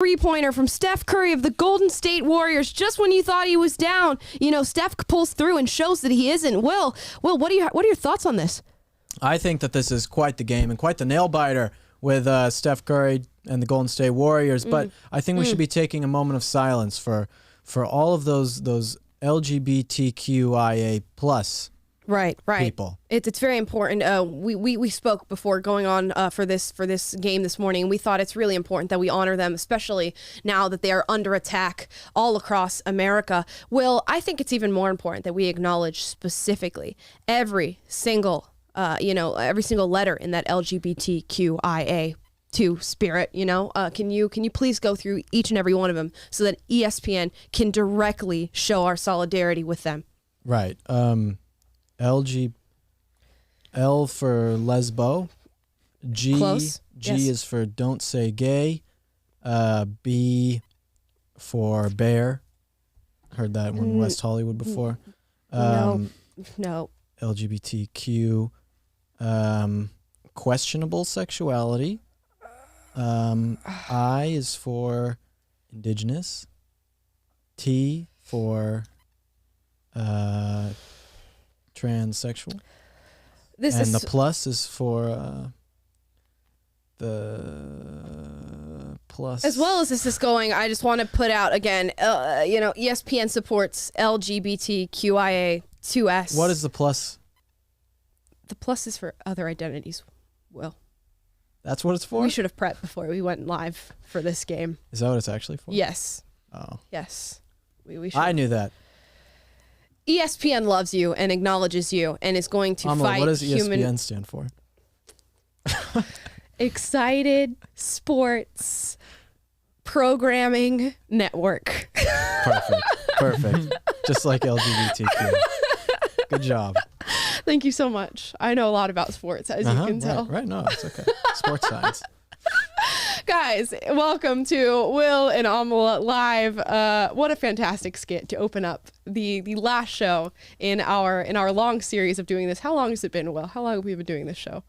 Three-pointer from Steph Curry of the Golden State Warriors just when you thought he was down. You know, Steph pulls through and shows that he isn't. Will, what are your thoughts on this? I think that this is quite the game and quite the nail-biter with Steph Curry and the Golden State Warriors, but I think we should be taking a moment of silence for all of those LGBTQIA plus Right. people. It's very important. We spoke before going on for this game this morning, and we thought it's really important that we honor them, especially now that they are under attack all across America. Will, I think it's even more important that we acknowledge specifically every single letter in that LGBTQIA2 spirit. Can you please go through each and every one of them so that ESPN can directly show our solidarity with them? Right. L for lesbo. Close. G Yes. is for don't say gay. B for bear. Heard that one in West Hollywood before. No. LGBTQ. Questionable sexuality. I is for indigenous. T for transsexual. The plus is for the plus. As well as this is going, I just want to put out again, ESPN supports LGBTQIA2S. What is the plus? The plus is for other identities, Will. That's what it's for? We should have prepped before we went live for this game. Is that what it's actually for? Yes. Oh. Yes. We should. I knew that. ESPN loves you and acknowledges you and is going to fight what does ESPN stand for? Excited Sports Programming Network. Perfect. Just like LGBTQ. Good job. Thank you so much. I know a lot about sports, as you can tell. Right, no, it's okay. Sports science. Guys, welcome to Will and Amala Live. What a fantastic skit to open up the last show in our long series of doing this. How long has it been, Will? How long have we been doing this show?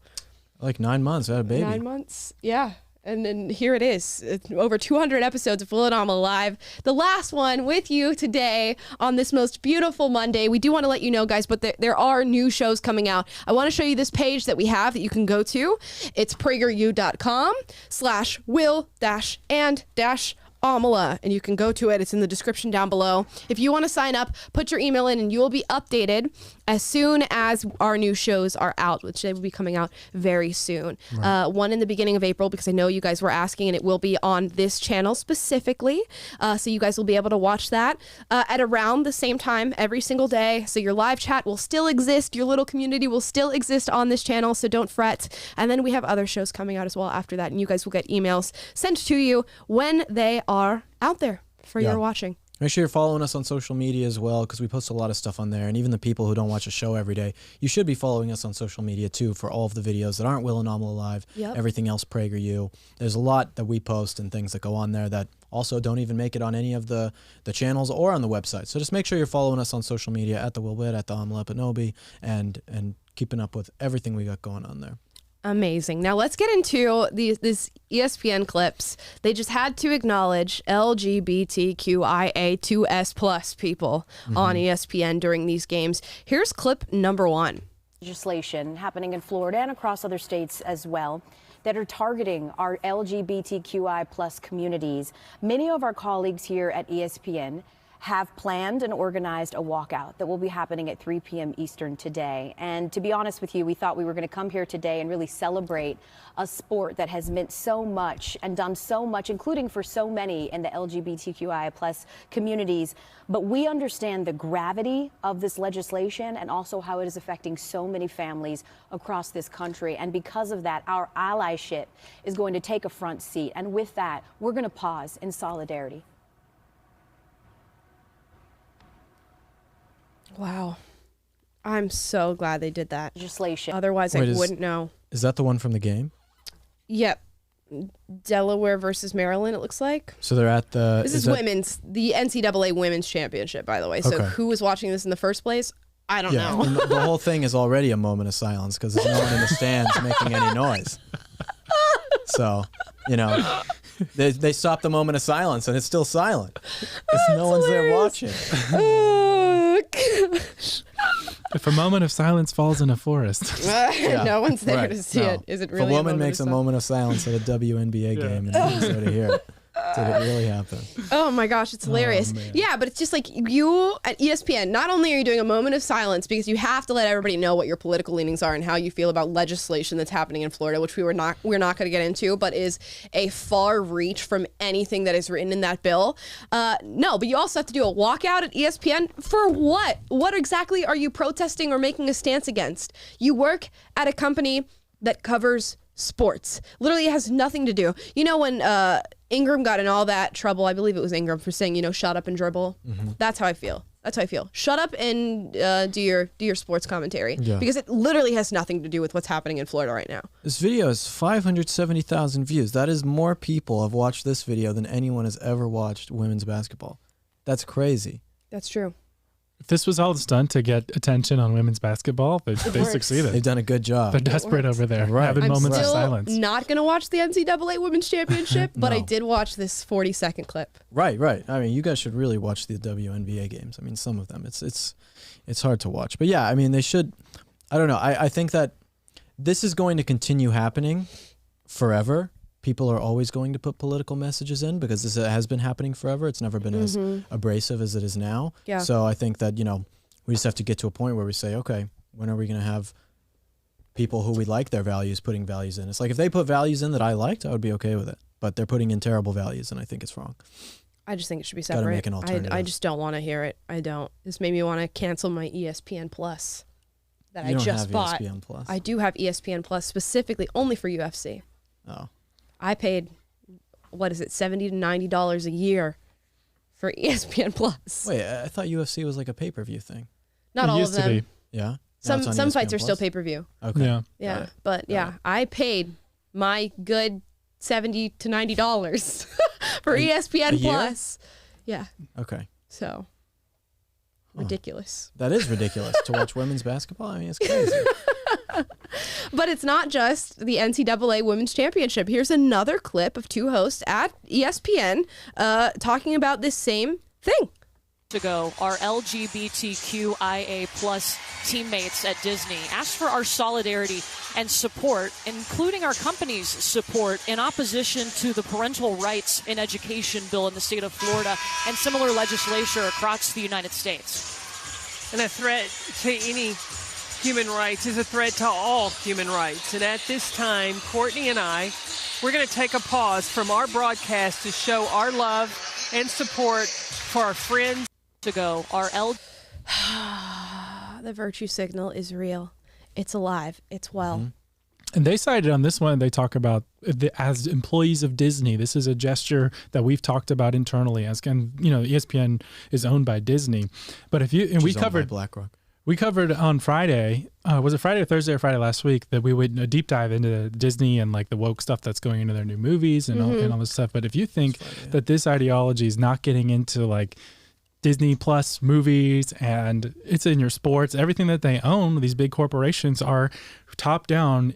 Like 9 months. I had a baby. 9 months? Yeah. And then here it is. It's over 200 episodes of Will and Amala Live. The last one with you today on this most beautiful Monday. We do want to let you know, guys, but there are new shows coming out. I want to show you this page that we have that you can go to. It's prageru.com/will-and-amala. And you can go to it. It's in the description down below. If you want to sign up, put your email in and you will be updated as soon as our new shows are out, which they will be coming out very soon. Right. One in the beginning of April, because I know you guys were asking, and it will be on this channel specifically. So you guys will be able to watch that at around the same time every single day. So your live chat will still exist. Your little community will still exist on this channel. So don't fret. And then we have other shows coming out as well after that. And you guys will get emails sent to you when they are out there for your watching. Make sure you're following us on social media as well, because we post a lot of stuff on there. And even the people who don't watch the show every day, you should be following us on social media too for all of the videos that aren't Will and Amala Live. Yep. Everything else PragerU. There's a lot that we post and things that go on there that also don't even make it on any of the channels or on the website. So just make sure you're following us on social media at the Wilbit, at the Amala Panobi, and keeping up with everything we got going on there. Amazing. Now let's get into these ESPN clips. They just had to acknowledge LGBTQIA2S plus people on ESPN during these games. Here's clip number 1. Legislation happening in Florida and across other states as well that are targeting our LGBTQI plus communities. Many of our colleagues here at ESPN have planned and organized a walkout that will be happening at 3 p.m. Eastern today. And to be honest with you, we thought we were going to come here today and really celebrate a sport that has meant so much and done so much, including for so many in the LGBTQI plus communities. But we understand the gravity of this legislation and also how it is affecting so many families across this country. And because of that, our allyship is going to take a front seat. And with that, we're going to pause in solidarity. Wow. I'm so glad they did that. Legislation. Otherwise, I wouldn't know. Is that the one from the game? Yep. Delaware versus Maryland, it looks like. So they're at the... This is the NCAA Women's Championship, by the way. So who was watching this in the first place? I don't know. The whole thing is already a moment of silence because there's no one in the stands making any noise. So, They stopped the moment of silence, and it's still silent. Because no one's there watching. Oh, gosh. If a moment of silence falls in a forest. No one's there to see it. Is it really? If a woman makes a moment of silence at a WNBA game, and nobody's there to hear it. Did it really happen? Oh my gosh, it's hilarious. Yeah, but it's just like you at ESPN, not only are you doing a moment of silence because you have to let everybody know what your political leanings are and how you feel about legislation that's happening in Florida, which we're not going to get into, but is a far reach from anything that is written in that bill. No, but you also have to do a walkout at ESPN for what? What exactly are you protesting or making a stance against? You work at a company that covers sports. Literally, it has nothing to do. You know when Ingram got in all that trouble, I believe it was Ingram, for saying, shut up and dribble. Mm-hmm. That's how I feel. Shut up and do your sports commentary. Yeah. Because it literally has nothing to do with what's happening in Florida right now. This video has 570,000 views. That is more people have watched this video than anyone has ever watched women's basketball. That's crazy. That's true. If this was all just done to get attention on women's basketball, they succeeded. They've done a good job. They're desperate over there, having moments of silence. I'm still not going to watch the NCAA Women's Championship, but I did watch this 40-second clip. Right. I mean, you guys should really watch the WNBA games. I mean, some of them. It's hard to watch. But yeah, I mean, they should. I don't know. I think that this is going to continue happening forever. People are always going to put political messages in because this has been happening forever. It's never been as abrasive as it is now. Yeah. So I think that, we just have to get to a point where we say, okay, when are we going to have people who we like their values putting values in? It's like if they put values in that I liked, I would be okay with it. But they're putting in terrible values, and I think it's wrong. I just think it should be separate. Gotta make an alternative. I just don't want to hear it. I don't. This made me want to cancel my ESPN Plus that I just bought. ESPN Plus. I do have ESPN Plus specifically only for UFC. Oh. I paid, $70 to $90 a year for ESPN Plus. Wait, I thought UFC was like a pay-per-view thing. Not all of them. Yeah. Some fights are still pay-per-view. Okay. Yeah. But yeah, I paid my good $70 to $90 for ESPN Plus. Yeah. Okay. So ridiculous. That is ridiculous to watch women's basketball. I mean, it's crazy. But it's not just the NCAA Women's Championship. Here's another clip of two hosts at ESPN talking about this same thing. Ago, our LGBTQIA plus teammates at Disney asked for our solidarity and support, including our company's support, in opposition to the parental rights in education bill in the state of Florida and similar legislation across the United States. And a threat to any human rights is a threat to all human rights. And at this time, Courtney and I, we're going to take a pause from our broadcast to show our love and support for our friends. Ago, our The virtue signal is real. It's alive. It's well. Mm-hmm. And they cited on this one, they talk about as employees of Disney. This is a gesture that we've talked about internally. ESPN is owned by Disney. But we covered BlackRock. We covered on Friday, was it Friday or Thursday or Friday last week, that we would deep dive into Disney and like the woke stuff that's going into their new movies and all this stuff. But if you think that this ideology is not getting into like Disney Plus movies and it's in your sports, everything that they own, these big corporations are top down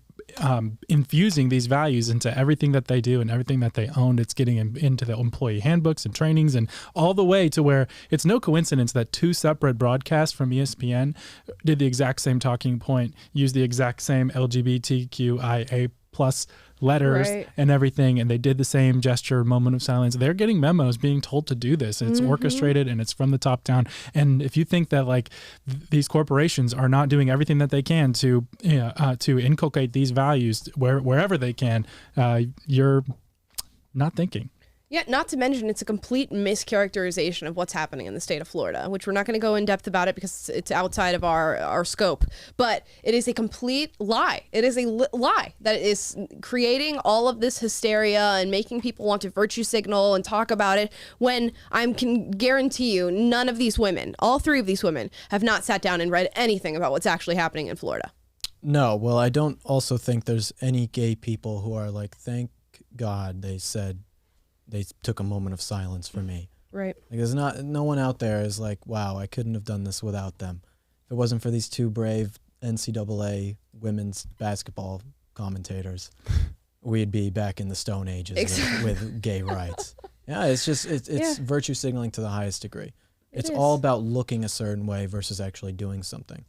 infusing these values into everything that they do and everything that they own. It's getting into the employee handbooks and trainings and all the way to where it's no coincidence that two separate broadcasts from ESPN did the exact same talking point, used the exact same LGBTQIA plus letters and everything, and they did the same gesture, moment of silence. They're getting memos being told to do this. It's orchestrated and it's from the top down. And if you think that like these corporations are not doing everything that they can to inculcate these values wherever they can, you're not thinking. Yeah, not to mention it's a complete mischaracterization of what's happening in the state of Florida, which we're not going to go in depth about it because it's outside of our scope. But it is a complete lie. It is a lie that is creating all of this hysteria and making people want to virtue signal and talk about it when I can guarantee you none of these women, all three of these women, have not sat down and read anything about what's actually happening in Florida. No, well, I don't also think there's any gay people who are like, thank God they took a moment of silence for me. Right. Like there's no one out there is like, wow, I couldn't have done this without them. If it wasn't for these two brave NCAA women's basketball commentators, we'd be back in the Stone Ages with gay rights. Yeah, it's just it's virtue signaling to the highest degree. It's all about looking a certain way versus actually doing something.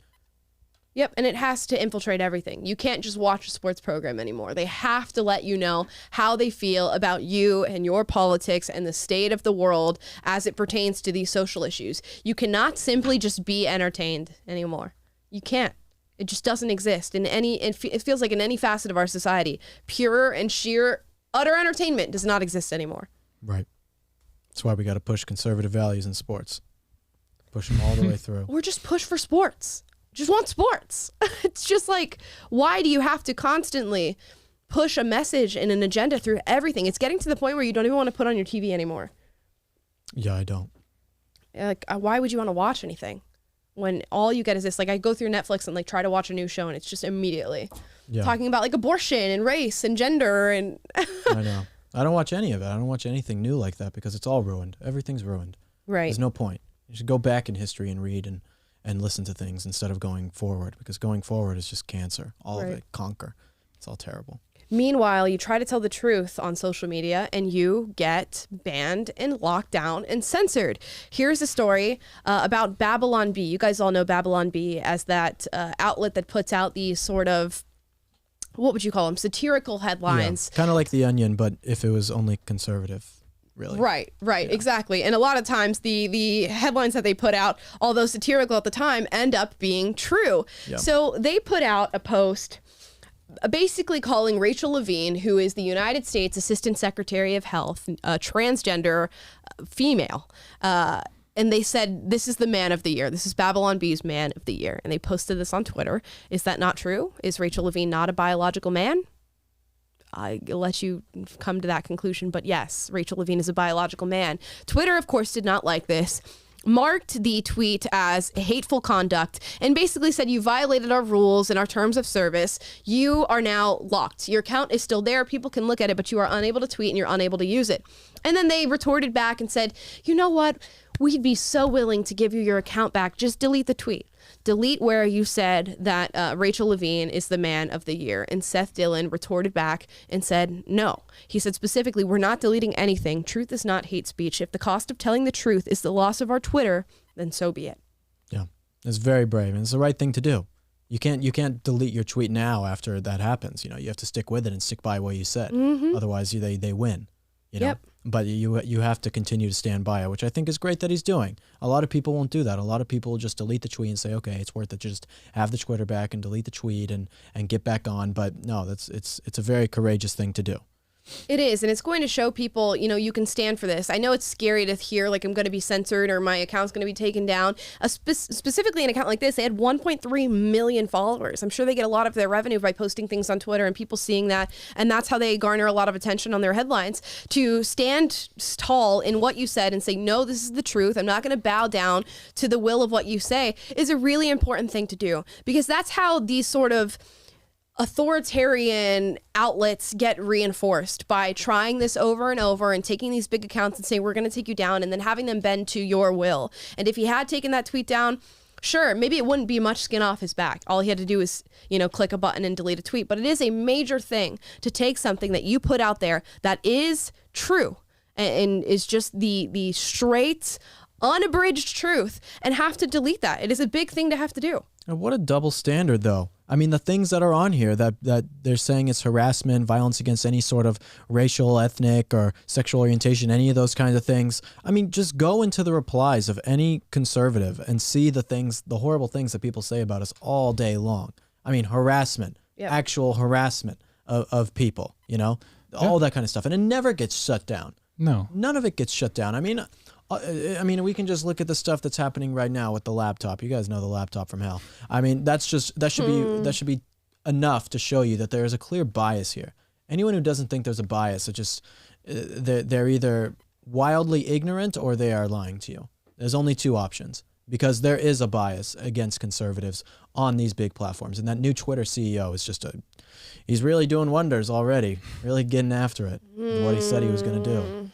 Yep, and it has to infiltrate everything. You can't just watch a sports program anymore. They have to let you know how they feel about you and your politics and the state of the world as it pertains to these social issues. You cannot simply just be entertained anymore. You can't. It just doesn't exist in any. It feels like in any facet of our society, pure and sheer utter entertainment does not exist anymore. Right. That's why we got to push conservative values in sports. Push them all the way through. Or just push for sports. Just want sports. It's just like, why do you have to constantly push a message and an agenda through everything? It's getting to the point where you don't even want to put on your TV anymore. Yeah, I don't. Like, why would you want to watch anything when all you get is this? Like, I go through Netflix and like try to watch a new show and it's just immediately talking about like abortion and race and gender and. I know. I don't watch any of it. I don't watch anything new like that because it's all ruined. Everything's ruined. Right. There's no point. You should go back in history and read and listen to things instead of going forward, because going forward is just cancer. All of it, conquer. It's all terrible. Meanwhile, you try to tell the truth on social media and you get banned and locked down and censored. Here's a story about Babylon Bee. You guys all know Babylon Bee as that outlet that puts out these sort of, what would you call them, satirical headlines. Yeah, kind of like The Onion, but if it was only conservative. Really. Right, exactly. And a lot of times the headlines that they put out, although satirical at the time, end up being true. Yeah. So they put out a post basically calling Rachel Levine, who is the United States Assistant Secretary of Health, a transgender female, and they said, this is the man of the year. This is Babylon Bee's man of the year. And they posted this on Twitter. Is that not true? Is Rachel Levine not a biological man? I'll let you come to that conclusion. But yes, Rachel Levine is a biological man. Twitter, of course, did not like this, marked the tweet as hateful conduct, and basically said, you violated our rules and our terms of service. You are now locked. Your account is still there. People can look at it, but you are unable to tweet and you're unable to use it. And then they retorted back and said, you know what? We'd be so willing to give you your account back. Just delete the tweet. Delete where you said that Rachel Levine is the man of the year. And Seth Dillon retorted back and said, no. He said specifically, we're not deleting anything. Truth is not hate speech. If the cost of telling the truth is the loss of our Twitter, then so be it. Yeah, it's very brave, and it's the right thing to do. You can't delete your tweet now after that happens. You know, you have to stick with it and stick by what you said. Mm-hmm. Otherwise, they win. You know? Yep. But you have to continue to stand by it, which I think is great that he's doing. A lot of people won't do that. A lot of people will just delete the tweet and say, okay, it's worth it. Just have the Twitter back and delete the tweet and get back on. But no, it's a very courageous thing to do. It is, and it's going to show people, you know, you can stand for this. I know it's scary to hear, like, I'm going to be censored or my account's going to be taken down. Specifically an account like this, they had 1.3 million followers. I'm sure they get a lot of their revenue by posting things on Twitter and people seeing that, and that's how they garner a lot of attention on their headlines. To stand tall in what you said and say, no, this is the truth, I'm not going to bow down to the will of what you say, is a really important thing to do, because that's how these sort of authoritarian outlets get reinforced, by trying this over and over and taking these big accounts and saying, we're going to take you down, and then having them bend to your will. And if he had taken that tweet down, sure, maybe it wouldn't be much skin off his back. All he had to do is, you know, click a button and delete a tweet. But it is a major thing to take something that you put out there that is true and is just the straight, unabridged truth, and have to delete that. It is a big thing to have to do. And what a double standard, though. I mean, the things that are on here that they're saying it's harassment, violence against any sort of racial, ethnic, or sexual orientation, any of those kinds of things. I mean, just go into the replies of any conservative and see the horrible things that people say about us all day long. I mean, harassment, actual harassment of people, you know, all that kind of stuff. And it never gets shut down. No. None of it gets shut down. I mean, we can just look at the stuff that's happening right now with the laptop. You guys know the laptop from hell. I mean, that should be enough to show you that there is a clear bias here. Anyone who doesn't think there's a bias, they're either wildly ignorant or they are lying to you. There's only two options, because there is a bias against conservatives on these big platforms. And that new Twitter CEO is he's really doing wonders already, really getting after it, what he said he was going to do.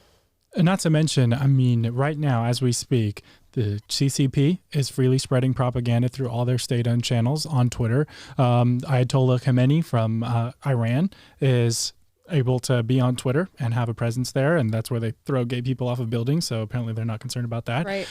And not to mention, I mean, right now, as we speak, the CCP is freely spreading propaganda through all their state-owned channels on Twitter. Ayatollah Khamenei from Iran is able to be on Twitter and have a presence there, and that's where they throw gay people off of buildings. So apparently they're not concerned about that. Right.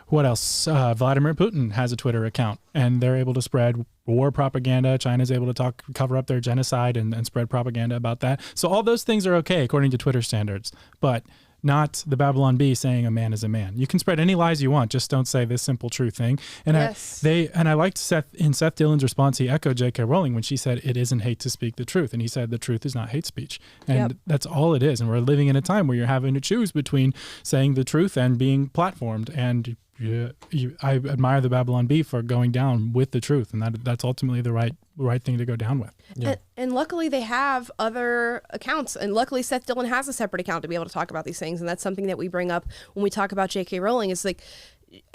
What else? Vladimir Putin has a Twitter account, and they're able to spread war propaganda. China's able to cover up their genocide and spread propaganda about that. So all those things are okay according to Twitter standards, but not the Babylon Bee saying a man is a man. You can spread any lies you want, just don't say this simple true thing. And Yes. I liked Seth Dillon's response. He echoed J.K. Rowling when she said it isn't hate to speak the truth, and he said the truth is not hate speech, and that's all it is. And we're living in a time where you're having to choose between saying the truth and being platformed. And I admire the Babylon Bee for going down with the truth, and that's ultimately the right thing to go down with. Yeah. And luckily they have other accounts, and luckily Seth Dillon has a separate account to be able to talk about these things. And that's something that we bring up when we talk about J.K. Rowling. Is like,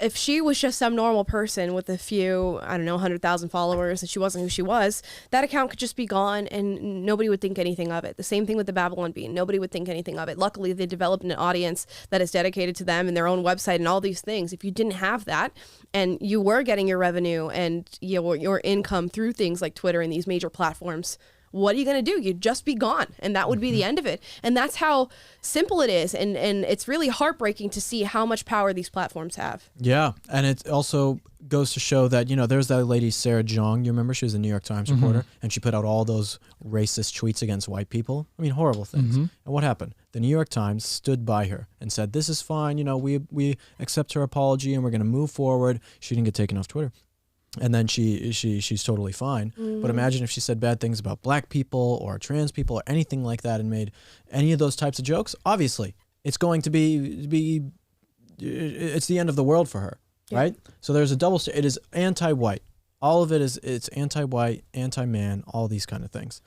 if she was just some normal person with a few, 100,000 followers, and she wasn't who she was, that account could just be gone and nobody would think anything of it. The same thing with the Babylon Bee. Nobody would think anything of it. Luckily, they developed an audience that is dedicated to them and their own website and all these things. If you didn't have that and you were getting your revenue and your income through things like Twitter and these major platforms, what are you going to do? You'd just be gone, and that would be the end of it. And that's how simple it is, and it's really heartbreaking to see how much power these platforms have. Yeah, and it also goes to show that, there's that lady, Sarah Jeong, you remember? She was a New York Times reporter, and she put out all those racist tweets against white people. I mean, horrible things. And what happened? The New York Times stood by her and said, this is fine, we accept her apology, and we're going to move forward. She didn't get taken off Twitter. And then she's totally fine. But imagine if she said bad things about black people or trans people or anything like that and made any of those types of jokes. Obviously, it's going to be it's the end of the world for her, right? So there's a double standard. It is anti-white. All of it's anti-white, anti-man, all these kind of things.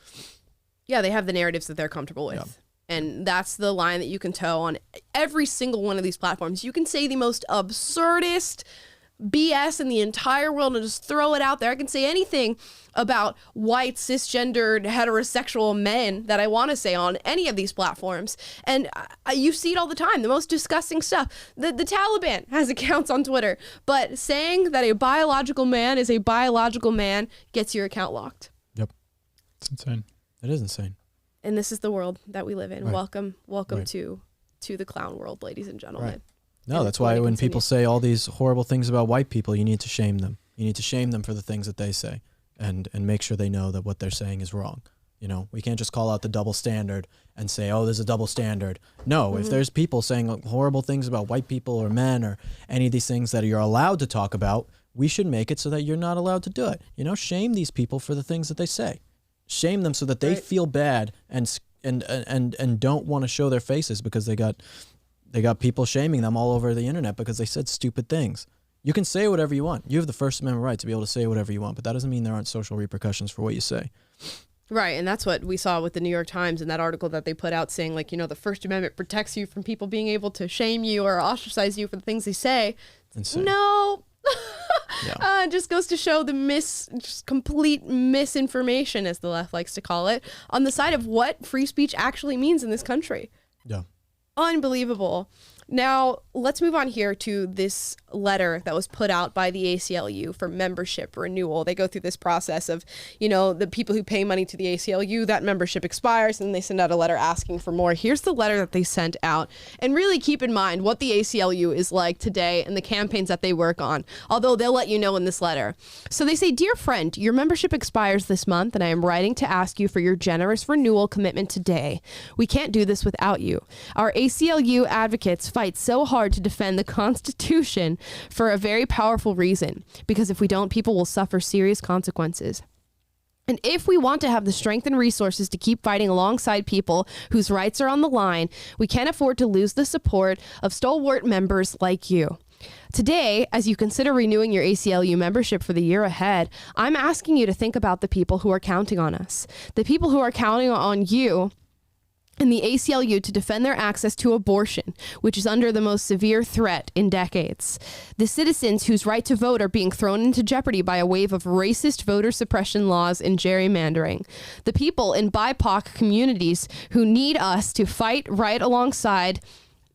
Yeah, they have the narratives that they're comfortable with. Yeah. And that's the line that you can toe on every single one of these platforms. You can say the most absurdist BS in the entire world and just throw it out there. I can say anything about white, cisgendered, heterosexual men that I want to say on any of these platforms. And you see it all the time, the most disgusting stuff. The Taliban has accounts on Twitter, but saying that a biological man is a biological man gets your account locked. Yep. It's insane. It is insane. And this is the world that we live in. Right. Welcome to the clown world, ladies and gentlemen. Right. No, that's why when people say all these horrible things about white people, you need to shame them. You need to shame them for the things that they say and make sure they know that what they're saying is wrong. We can't just call out the double standard and say, oh, there's a double standard. No, if there's people saying horrible things about white people or men or any of these things that you're allowed to talk about, we should make it so that you're not allowed to do it. Shame these people for the things that they say. Shame them so that they feel bad and don't want to show their faces because they got people shaming them all over the internet because they said stupid things. You can say whatever you want. You have the First Amendment right to be able to say whatever you want, but that doesn't mean there aren't social repercussions for what you say. Right, and that's what we saw with the New York Times in that article that they put out saying, the First Amendment protects you from people being able to shame you or ostracize you for the things they say. Insane. No. It just goes to show just complete misinformation, as the left likes to call it, on the side of what free speech actually means in this country. Yeah. Unbelievable. Now, let's move on here to this letter that was put out by the ACLU for membership renewal. They go through this process of, the people who pay money to the ACLU, that membership expires, and they send out a letter asking for more. Here's the letter that they sent out. And really keep in mind what the ACLU is like today and the campaigns that they work on, although they'll let you know in this letter. So they say, "Dear friend, your membership expires this month, and I am writing to ask you for your generous renewal commitment today. We can't do this without you. Our ACLU advocates fight so hard to defend the Constitution for a very powerful reason, because if we don't, people will suffer serious consequences. And if we want to have the strength and resources to keep fighting alongside people whose rights are on the line, we can't afford to lose the support of stalwart members like you. Today, as you consider renewing your ACLU membership for the year ahead, I'm asking you to think about the people who are counting on us, the people who are counting on you and the ACLU to defend their access to abortion, which is under the most severe threat in decades. The citizens whose right to vote are being thrown into jeopardy by a wave of racist voter suppression laws and gerrymandering. The people in BIPOC communities who need us to fight right alongside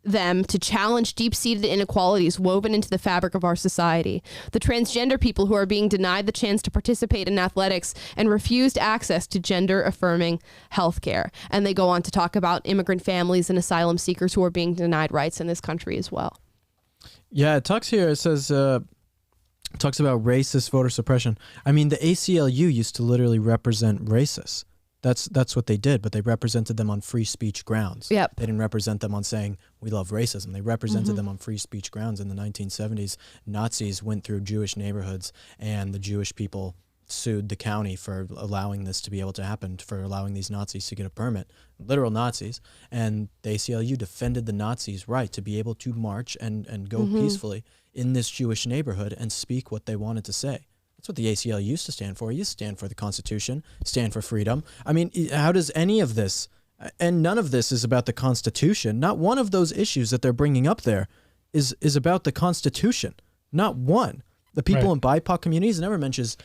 them to challenge deep-seated inequalities woven into the fabric of our society. The transgender people who are being denied the chance to participate in athletics and refused access to gender-affirming health care. And they go on to talk about immigrant families and asylum seekers who are being denied rights in this country as well. Yeah, it talks here, it says, talks about racist voter suppression. I mean, the ACLU used to literally represent racists. That's what they did, but they represented them on free speech grounds. Yep. They didn't represent them on saying, we love racism. They represented them on free speech grounds. In the 1970s, Nazis went through Jewish neighborhoods, and the Jewish people sued the county for allowing this to be able to happen, for allowing these Nazis to get a permit, literal Nazis. And the ACLU defended the Nazis' right to be able to march and go peacefully in this Jewish neighborhood and speak what they wanted to say. That's what the ACLU used to stand for. It used to stand for the Constitution, stand for freedom. I mean, how does any of this, and none of this is about the Constitution. Not one of those issues that they're bringing up there is about the Constitution. Not one. The people in BIPOC communities, it never mentions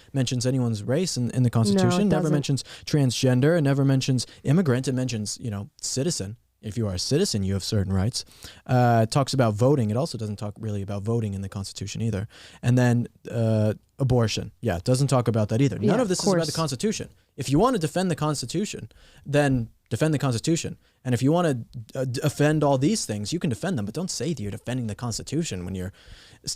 anyone's race in the Constitution. No, never mentions transgender. It never mentions immigrant. It mentions, citizen. If you are a citizen, you have certain rights. It talks about voting. It also doesn't talk really about voting in the Constitution either. And then abortion. Yeah, it doesn't talk about that either. None of this is about the Constitution. If you want to defend the Constitution, then defend the Constitution. And if you want to defend all these things, you can defend them. But don't say that you're defending the Constitution when you're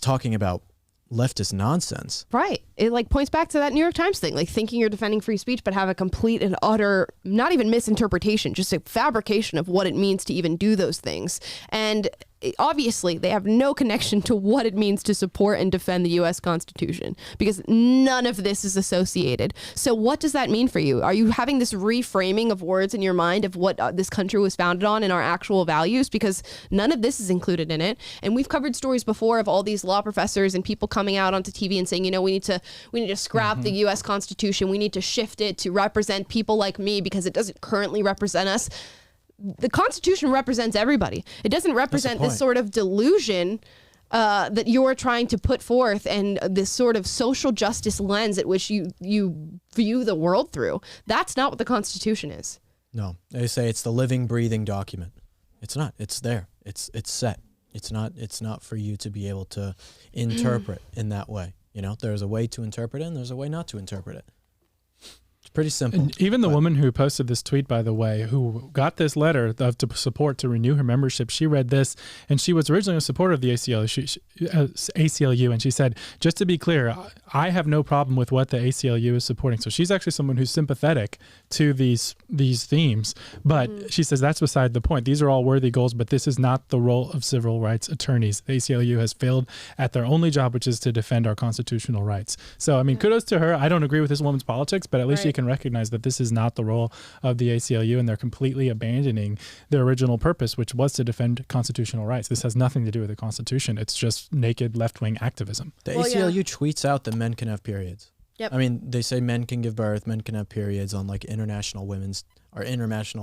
talking about leftist nonsense. Right. It points back to that New York Times thing, thinking you're defending free speech, but have a complete and utter, not even misinterpretation, just a fabrication of what it means to even do those things. And obviously they have no connection to what it means to support and defend the U.S. Constitution, because none of this is associated. So what does that mean for you? Are you having this reframing of words in your mind of what this country was founded on and our actual values? Because none of this is included in it. And we've covered stories before of all these law professors and people coming out onto TV and saying, we need to scrap the U.S. Constitution. We need to shift it to represent people like me because it doesn't currently represent us. The Constitution represents everybody. It doesn't represent this sort of delusion that you're trying to put forth and this sort of social justice lens at which you view the world through. That's not what the Constitution is. No, they say it's the living, breathing document. It's not. It's there. It's set. It's not for you to be able to interpret in that way. There's a way to interpret it and there's a way not to interpret it. Pretty simple. And even the woman who posted this tweet, by the way, who got this letter of support to renew her membership, she read this, and she was originally a supporter of the ACLU, and she said, just to be clear, I have no problem with what the ACLU is supporting. So she's actually someone who's sympathetic to these themes, but she says that's beside the point. These are all worthy goals, but this is not the role of civil rights attorneys. The ACLU has failed at their only job, which is to defend our constitutional rights. So, kudos to her. I don't agree with this woman's politics, but at least she can recognize that this is not the role of the ACLU, and they're completely abandoning their original purpose, which was to defend constitutional rights. This has nothing to do with the Constitution. It's just naked left-wing activism. The ACLU tweets out that men can have periods. Yep. They say men can give birth, men can have periods on International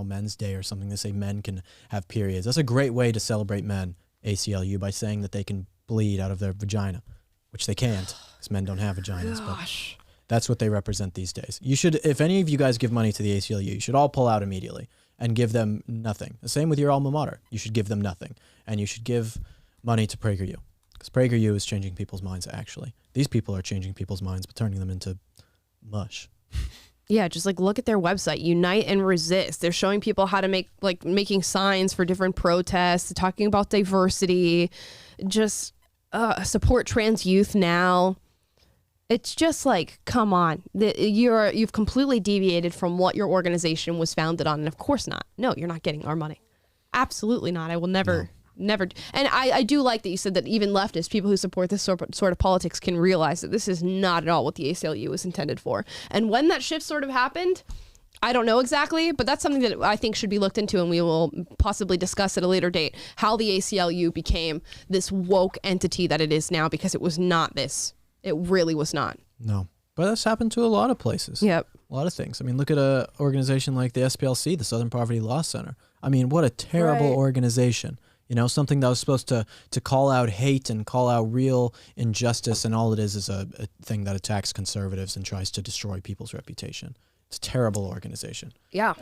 Men's Day or something. They say men can have periods. That's a great way to celebrate men, ACLU, by saying that they can bleed out of their vagina, which they can't because men don't have vaginas. Gosh. But that's what they represent these days. You should, if any of you guys give money to the ACLU, you should all pull out immediately and give them nothing. The same with your alma mater. You should give them nothing. And you should give money to PragerU. Because PragerU is changing people's minds, actually. These people are changing people's minds, but turning them into mush. Yeah, just look at their website, Unite and Resist. They're showing people how to making signs for different protests, talking about diversity, just support trans youth now. It's just come on. You've completely deviated from what your organization was founded on. And of course not. No, you're not getting our money. Absolutely not. I will never. And I do like that you said that even leftists, people who support this sort of politics, can realize that this is not at all what the ACLU was intended for. And when that shift sort of happened, I don't know exactly, but that's something that I think should be looked into, and we will possibly discuss at a later date how the ACLU became this woke entity that it is now, because it was not this. It really was not. No. But that's happened to a lot of places. Yep. A lot of things. Look at an organization like the SPLC, the Southern Poverty Law Center. What a terrible organization. Something that was supposed to call out hate and call out real injustice, and all it is a thing that attacks conservatives and tries to destroy people's reputation. It's a terrible organization. Yeah.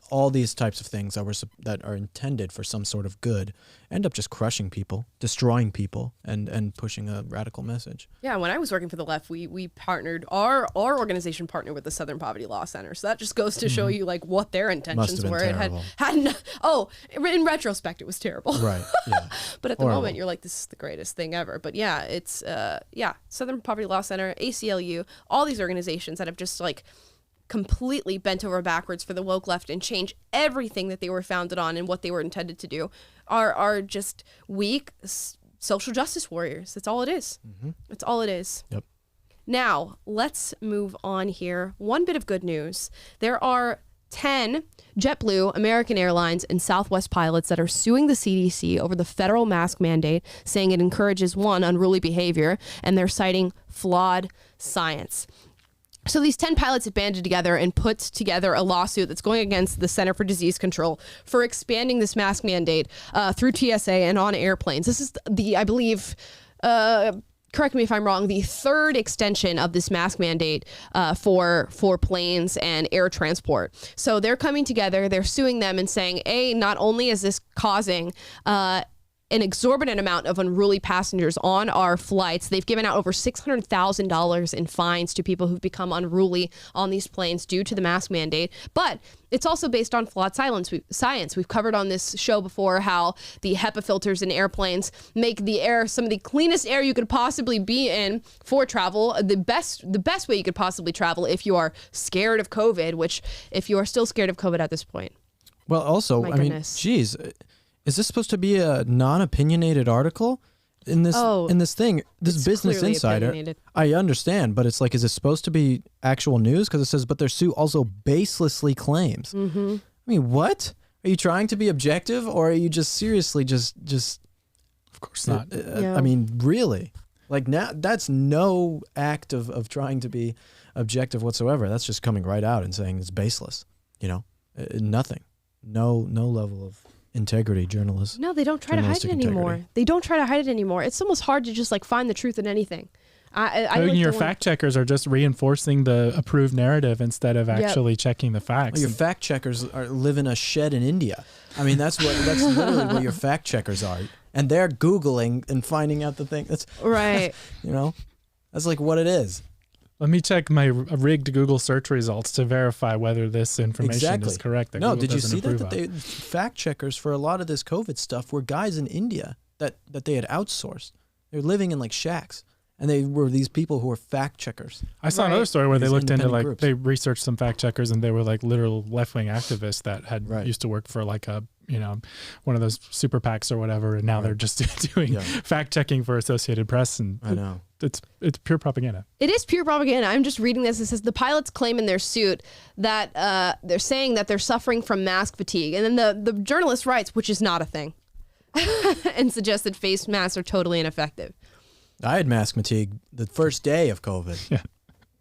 All these types of things that are intended for some sort of good end up just crushing people, destroying people, and pushing a radical message. Yeah, when I was working for the left, we partnered, our organization partnered with the Southern Poverty Law Center. So that just goes to show you like what their intentions were. Terrible. In retrospect, it was terrible. Right. Yeah. But at the moment, you're like, this is the greatest thing ever. But yeah, it's Southern Poverty Law Center, ACLU, all these organizations that have just like completely bent over backwards for the woke left and change everything that they were founded on and what they were intended to do are just weak social justice warriors. That's all it is. That's all it is. Yep. Now, let's move on here. One bit of good news. There are 10 JetBlue, American Airlines, and Southwest pilots that are suing the CDC over the federal mask mandate, saying it encourages, one, unruly behavior, and they're citing flawed science. So these 10 pilots have banded together and put together a lawsuit that's going against the Center for Disease Control for expanding this mask mandate through TSA and on airplanes. This is I believe, correct me if I'm wrong, the third extension of this mask mandate for planes and air transport. So they're coming together, they're suing them and saying, not only is this causing an exorbitant amount of unruly passengers on our flights. They've given out over $600,000 in fines to people who've become unruly on these planes due to the mask mandate. But it's also based on flawed science. We've covered on this show before how the HEPA filters in airplanes make the air some of the cleanest air you could possibly be in for travel. The best way you could possibly travel if you are scared of COVID, which if you are still scared of COVID at this point. Well, also, I mean, geez, is this supposed to be a non-opinionated article in this thing? This Business Insider. Opinionated. I understand, but it's like, is it supposed to be actual news? Because it says, but their suit also baselessly claims. I mean, what? Are you trying to be objective, or are you just seriously just? Of course not. I mean, really? Like now, that's no act of trying to be objective whatsoever. That's just coming right out and saying it's baseless. You know, nothing. No level of integrity, journalists. No, they don't try to hide it anymore. They don't try to hide it anymore. It's almost hard to just like find the truth in anything. Your fact checkers are just reinforcing the approved narrative instead of actually checking the facts. Well, your fact checkers live in a shed in India. I mean, that's literally what your fact checkers are, and they're Googling and finding out the thing. That's right. You know, that's like what it is. Let me check my rigged Google search results to verify whether this information is correct. No, did you see that they fact checkers for a lot of this COVID stuff were guys in India that they had outsourced. They were living in like shacks, and they were these people who were fact checkers. I saw another story where they looked into like groups. They researched some fact checkers, and they were like literal left-wing activists that had used to work for like a one of those super PACs or whatever, and now they're just doing fact checking for Associated Press. And I know. It's pure propaganda. It is pure propaganda. I'm just reading this. It says the pilots claim in their suit that they're saying that they're suffering from mask fatigue. And then the journalist writes, which is not a thing, and suggests that face masks are totally ineffective. I had mask fatigue the first day of COVID. Yeah.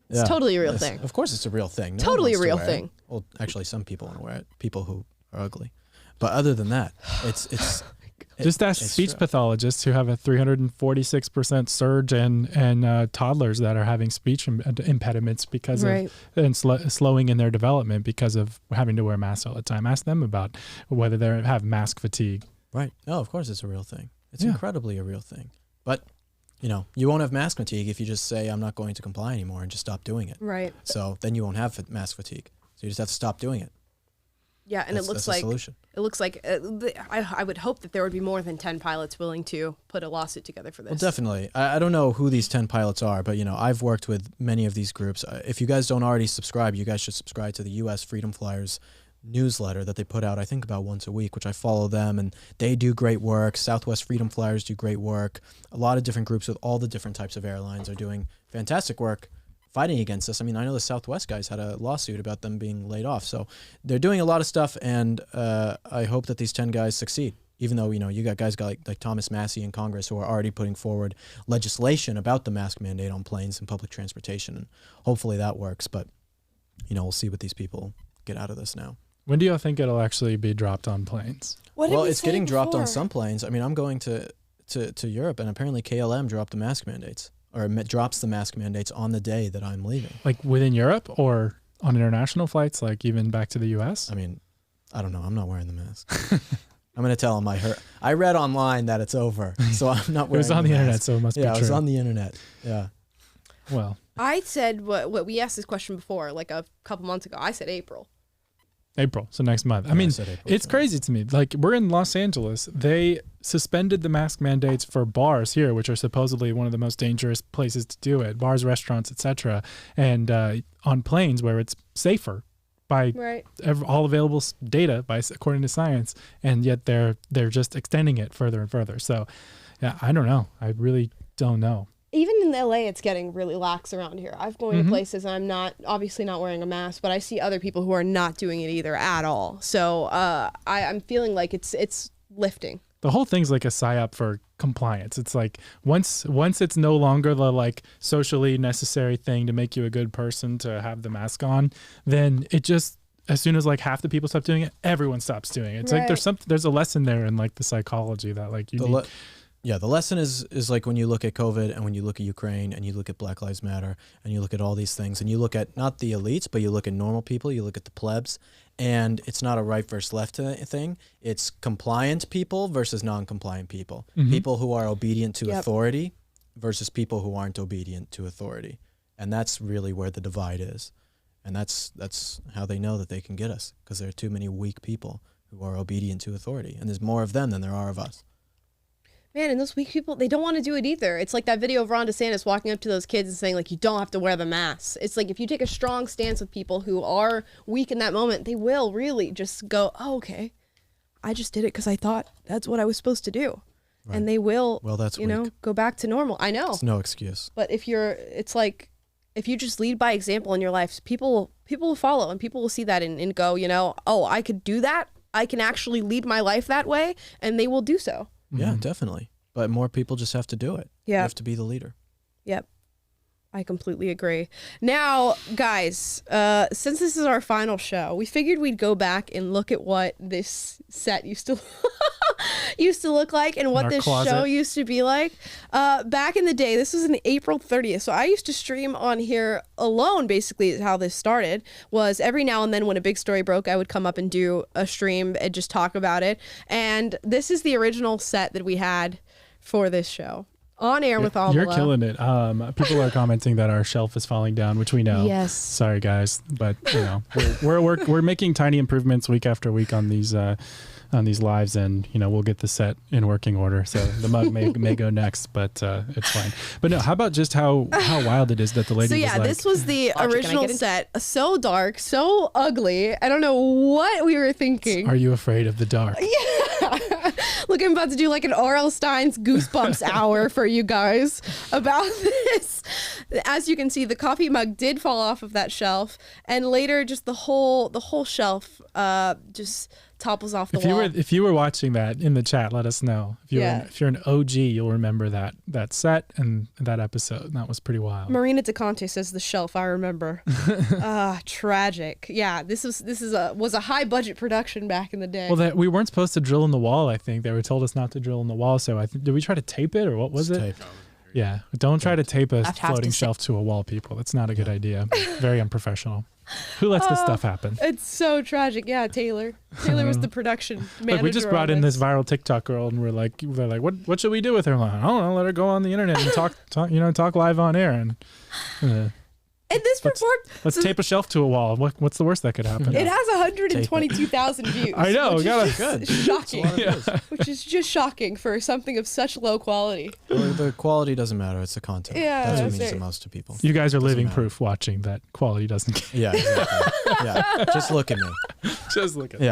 It's totally a real thing. Of course it's a real thing. No totally a real thing. Well, actually, some people want to wear it. People who are ugly. But other than that, it's just ask speech pathologists who have a 346% surge in toddlers that are having speech impediments because of and slowing in their development because of having to wear masks all the time. Ask them about whether they have mask fatigue. Right. No, of course it's a real thing. It's incredibly a real thing. But you won't have mask fatigue if you just say, I'm not going to comply anymore and just stop doing it. Right. So then you won't have mask fatigue. So you just have to stop doing it. Yeah, and it looks like I would hope that there would be more than 10 pilots willing to put a lawsuit together for this. Well, definitely. I don't know who these 10 pilots are, but I've worked with many of these groups. If you guys don't already subscribe, you guys should subscribe to the U.S. Freedom Flyers newsletter that they put out, I think, about once a week, which I follow them, and they do great work. Southwest Freedom Flyers do great work. A lot of different groups with all the different types of airlines are doing fantastic work fighting against this. I mean, I know the Southwest guys had a lawsuit about them being laid off. So they're doing a lot of stuff, and I hope that these 10 guys succeed, even though, you got guys like Thomas Massey in Congress who are already putting forward legislation about the mask mandate on planes and public transportation, and hopefully that works. But, we'll see what these people get out of this now. When do you think it'll actually be dropped on planes? Well, it's getting dropped on some planes. I mean, I'm going to Europe, and apparently KLM dropped the mask mandates. Or drops the mask mandates on the day that I'm leaving. Like within Europe, or on international flights, like even back to the U.S.? I mean, I don't know. I'm not wearing the mask. I'm going to tell him I read online that it's over, so I'm not wearing the mask. It was on the internet, so it must be true. Yeah, it was on the internet. Yeah. Well, I said what we asked this question before, like a couple months ago. I said April. So next month. Yeah, I mean, April, it's crazy to me. Like, we're in Los Angeles. They suspended the mask mandates for bars here, which are supposedly one of the most dangerous places to do it. Bars, restaurants, etc. And on planes where it's safer by all available data, according to science. And yet they're just extending it further and further. So, yeah, I don't know. I really don't know. Even in LA, it's getting really lax around here. I've going to places I'm obviously not wearing a mask, but I see other people who are not doing it either at all. So I'm feeling like it's lifting. The whole thing's like a psyop for compliance. It's like once it's no longer the like socially necessary thing to make you a good person to have the mask on, then it just, as soon as like half the people stop doing it, everyone stops doing it. It's like there's a lesson there in like the psychology that like you need. Yeah, the lesson is like when you look at COVID and when you look at Ukraine and you look at Black Lives Matter and you look at all these things and you look at not the elites, but you look at normal people, you look at the plebs, and it's not a right versus left thing. It's compliant people versus non-compliant people. People who are obedient to authority versus people who aren't obedient to authority. And that's really where the divide is. And that's how they know that they can get us, because there are too many weak people who are obedient to authority. And there's more of them than there are of us. Man, and those weak people, they don't want to do it either. It's like that video of Ron DeSantis walking up to those kids and saying, like, you don't have to wear the mask. It's like if you take a strong stance with people who are weak in that moment, they will really just go, oh, okay, I just did it because I thought that's what I was supposed to do. Right. And they will, go back to normal. I know. It's no excuse. But it's like, if you just lead by example in your life, people will follow and people will see that and go, oh, I could do that. I can actually lead my life that way. And they will do so. Yeah, definitely. But more people just have to do it. Yeah. You have to be the leader. Yep. I completely agree. Now, guys, since this is our final show, we figured we'd go back and look at what this set used to look like and what this show used to be like. Back in the day, this was on April 30th. So I used to stream on here alone, basically, is how this started. Was every now and then when a big story broke, I would come up and do a stream and just talk about it. And this is the original set that we had for this show. On air with Amala. You're killing it. People are commenting that our shelf is falling down, which we know. Yes. Sorry, guys, but we're making tiny improvements week after week on these lives, and we'll get the set in working order. So the mug may go next, but it's fine. But no, how about just how wild it is that the lady? So yeah, was like, this was the original set. So dark, so ugly. I don't know what we were thinking. Are you afraid of the dark? Yeah. Look, I'm about to do like an R.L. Stein's Goosebumps hour for you guys about this. As you can see, the coffee mug did fall off of that shelf, and later just the whole shelf just topples off the wall. If you were watching that in the chat, let us know. If you're an OG, you'll remember that set and that episode. That was pretty wild. Marina DeConte says the shelf. I remember. Tragic. Yeah, this was a high budget production back in the day. Well, we weren't supposed to drill in the wall. I think they were told us not to drill in the wall. So did we try to tape it or what was it? Tape. Yeah, don't try to tape a floating shelf to a wall, people. That's not a good idea. Very unprofessional. Who lets this stuff happen? It's so tragic. Yeah, Taylor. Taylor was the production manager. Look, we just brought in this viral TikTok girl, and they're like, what should we do with her? Like, I don't know. Let her go on the internet and talk live on air and. In this report, let's tape a shelf to a wall. What's the worst that could happen? It has 122,000 views. I know, good. Shocking. Which is just shocking for something of such low quality. Well, the quality doesn't matter; it's the content. Yeah, that's what means the most to people. You guys are living proof watching that quality doesn't care. Yeah, exactly. Yeah, just look at me. Just look at me.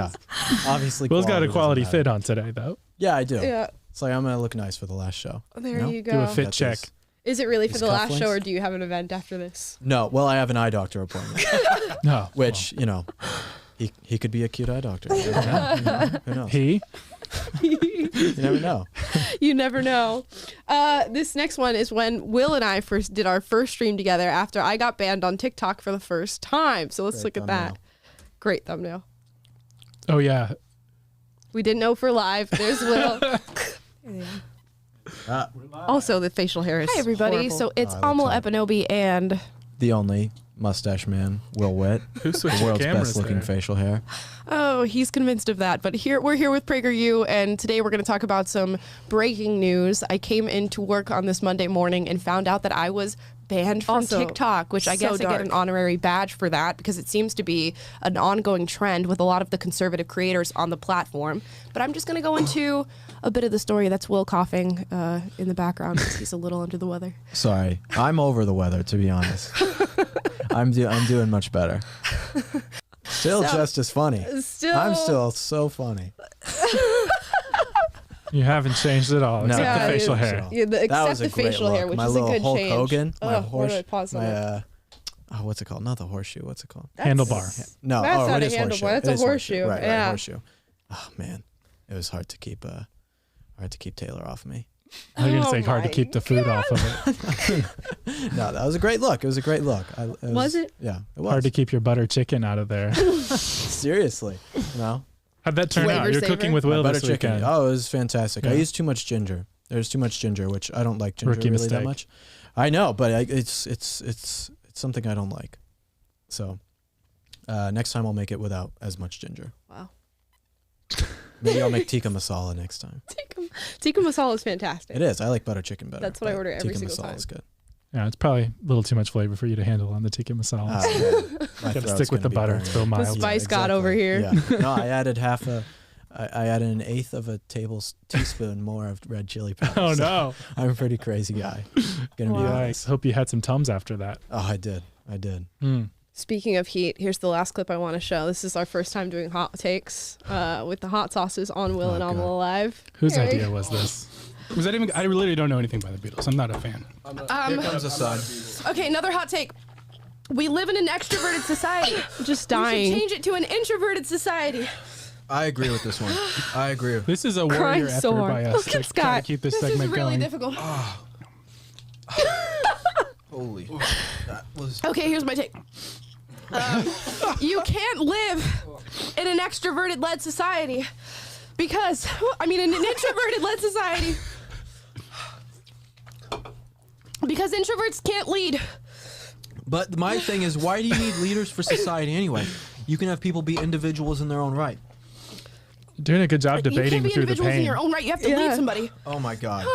Obviously. Will's got a quality fit on today, though. Yeah, I do. Yeah. It's like I'm gonna look nice for the last show. There you go. Do a fit check. Is it really for the last show, or do you have an event after this? No. Well, I have an eye doctor appointment. No. Which, he could be a cute eye doctor. Who knows? He? You never know. You never know. This next one is when Will and I first did our first stream together after I got banned on TikTok for the first time. So let's look at that. Great thumbnail. Oh, yeah. We didn't know for live. There's Will. Ah. Also, the facial hair is Hi, everybody. Horrible. So it's Amala Epinobi and... The only, mustache man, Will Witt. Who The switched world's cameras best looking there? facial hair. Oh, he's convinced of that. But we're here with PragerU, and today we're going to talk about some breaking news. I came into work on this Monday morning and found out that I was banned from Also, TikTok, which I so guess I get an honorary badge for that because it seems to be an ongoing trend with a lot of the conservative creators on the platform. But I'm just going to go into a bit of the story. That's Will coughing in the background because he's a little under the weather. Sorry, I'm over the weather, to be honest. I'm doing much better. Still just as funny. I'm still so funny. You haven't changed at all, No. except Yeah, the facial yeah. hair. Yeah, That except was a the great facial hair, look. which My is a little good Hulk change. Hogan, my Why horse, do I pause on that? what's it called? Not the horseshoe. What's it called? Handlebar. No, That's not it a is handlebar. horseshoe. That's It a is horseshoe. Right, Yeah. horseshoe. Oh man, it was hard to keep Taylor off me. I was going to say hard to my keep the food off of it. No, that was a great look. It was a great look. Was it? Yeah, it was. Hard to keep your butter chicken out of there. Seriously, no. How'd that turn Flavor out? You're saver? cooking with Will Butter this chicken. weekend. Oh, it was fantastic. I Yeah. used too much ginger. There's too much ginger, which I don't like ginger Rookie really that mistake. much. I know, but it's something I don't like. So next time I'll make it without as much ginger. Wow. Maybe I'll make tikka masala next time. Tikka masala is fantastic. It is. I like butter chicken better. That's what I but order every tikka single masala time. is good. Yeah, it's probably a little too much flavor for you to handle on the tikka masala. Yeah. My Gotta throat's stick with the gonna be butter. burning. It's real mild. spice god over here. Yeah. No, I added I added an eighth of a teaspoon more of red chili powder. Oh so no! I'm a pretty crazy guy. Gonna be Yikes. honest. Hope you had some Tums after that. Oh, I did. Speaking of heat, here's the last clip I want to show. This is our first time doing hot takes with the hot sauces on Will and God. Amala Live. Whose Here. idea was this? Was that even? I literally don't know anything about the Beatles. I'm not a fan. Here comes the sun. Okay, another hot take. We live in an extroverted society. Just dying. We should change it to an introverted society. I agree with this one. I agree. This is a Crying warrior effort sore. by us Look to at try Scott. to keep this This is segment really going. difficult. Holy. That was. Okay, here's my take. You can't live in an extroverted-led society because, in an introverted-led society because introverts can't lead. But my thing is, why do you need leaders for society anyway? You can have people be individuals in their own right. Doing a good job You debating can't be through the individuals in pain. your own right. You have to lead somebody. Oh my God.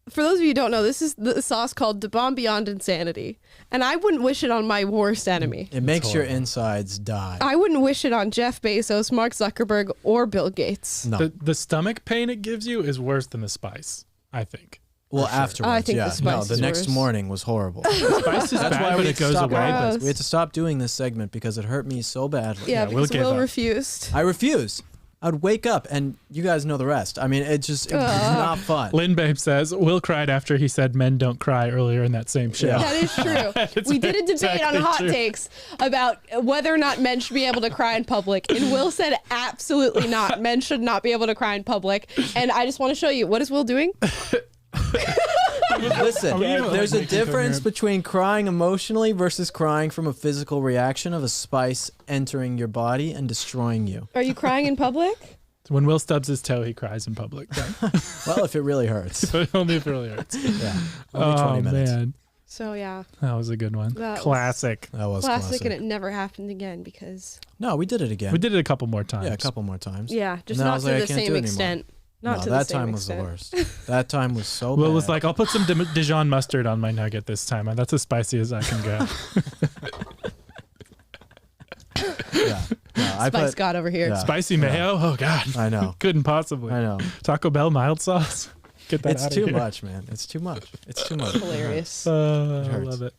For those of you who don't know, this is the sauce called The Bomb Beyond Insanity. And I wouldn't wish it on my worst enemy. It makes your horrible. insides die. I wouldn't wish it on Jeff Bezos, Mark Zuckerberg, or Bill Gates. No. The stomach pain it gives you is worse than the spice, I think. Well, afterwards, I think the yeah. spice No, the is next worse. morning was horrible. Spice is That's bad, why but we it had to goes stop. away. Gross. We had to stop doing this segment because it hurt me so badly. Yeah, Will because gave Will up. refused. I refused. I would wake up, and you guys know the rest. I mean, it was not fun. Lynn Babe says Will cried after he said men don't cry earlier in that same show. Yeah. That is true. It's We did a debate exactly on Hot true. Takes about whether or not men should be able to cry in public. And Will said absolutely not. Men should not be able to cry in public. And I just want to show you. What is Will doing? Listen, we gonna, there's a make it difference coherent? between crying emotionally versus crying from a physical reaction of a spice entering your body and destroying you. Are you crying in public? When Will stubs his toe, he cries in public. Well, if it really hurts. But only if it really hurts. Yeah. Only 20 Oh, minutes. man. So, yeah. That was a good one. That was- Classic. That was Classic, and it never happened again because, No, we did it again. We did it a couple more times. Yeah, a couple more times. yeah, just And then I not was to like, I the can't do same it anymore. extent. Not No, to that the same time extent. was the worst. That time was so Will bad. was like, I'll put some Dijon mustard on my nugget this time. And that's as spicy as I can go. yeah. No, I Spice put, God over here. Yeah. Spicy mayo? Oh, God. I know. Couldn't possibly. I know. Taco Bell mild sauce? Get that It's out of too here. much, man. It's too much. It's too much. Hilarious. It I hurts. love it.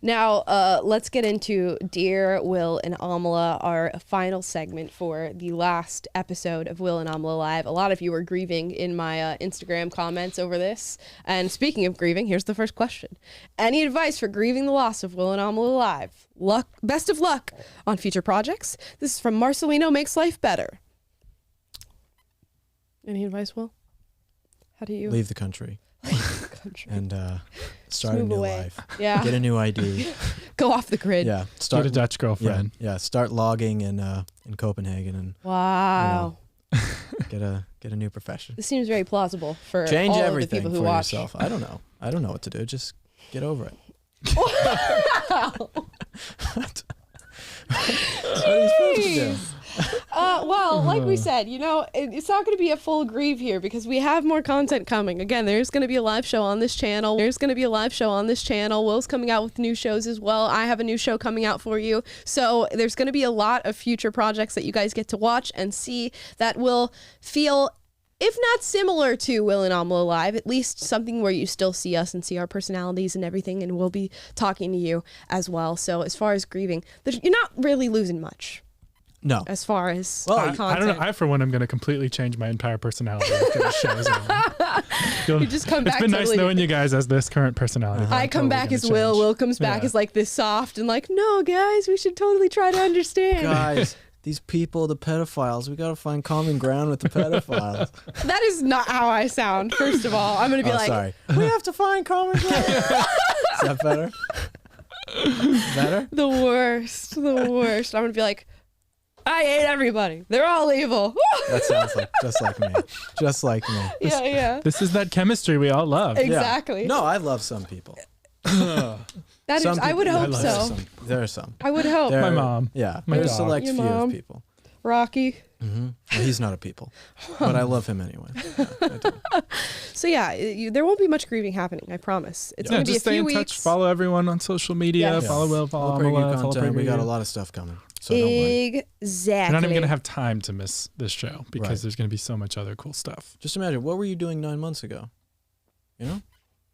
Now, let's get into Dear Will and Amala, our final segment for the last episode of Will and Amala Live. A lot of you were grieving in my Instagram comments over this. And speaking of grieving, here's the first question. Any advice for grieving the loss of Will and Amala Live? Best of luck on future projects. This is from Marcelino Makes Life Better. Any advice, Will? How do you Leave the country country? and start a move new away. life. Yeah. Get a new ID. Go off the grid. Yeah. Get a Dutch Yeah, girlfriend. yeah. Start logging in Copenhagen and Wow. get a new profession. This seems very plausible for Change all everything of the people who for watch. yourself. I don't know what to do. Just get over it. What are you supposed to do? Well, like we said, it's not going to be a full grieve here because we have more content coming. Again, there's going to be a live show on this channel. Will's coming out with new shows as well. I have a new show coming out for you. So there's going to be a lot of future projects that you guys get to watch and see that will feel, if not similar to Will and Amala Live, at least something where you still see us and see our personalities and everything, and we'll be talking to you as well. So as far as grieving, you're not really losing much. No. As far as content. I don't know. I, for one, am going to completely change my entire personality after the show's over. You just come back. It's been nice knowing you guys as this current personality. I come back as Will. Will comes back as like this soft and like, no, guys, we should totally try to understand. Guys, these people, the pedophiles, we got to find common ground with the pedophiles. That is not how I sound, first of all. I'm going to be sorry. We have to find common ground. Is that better? Better? The worst. I'm going to be like, I hate everybody. They're all evil. That sounds like just like me. Yeah. This is that chemistry we all love. Exactly. Yeah. No, I love some people. I would hope so. There are some. I would hope. My mom. Yeah. My There's a dog. select Your few mom. of people. Rocky. Mm-hmm. Well, he's not a people, but I love him anyway. Yeah, I do. So yeah, there won't be much grieving happening. I promise. It's going to be a just stay few in weeks. touch. Follow everyone on social media. Yes. Follow Will. Follow All pretty good Amala. Follow content. We got a Preview. lot of stuff coming. So don't worry. Exactly. You're not even going to have time to miss this show because Right. there's going to be so much other cool stuff. Just imagine, what were you doing 9 months ago?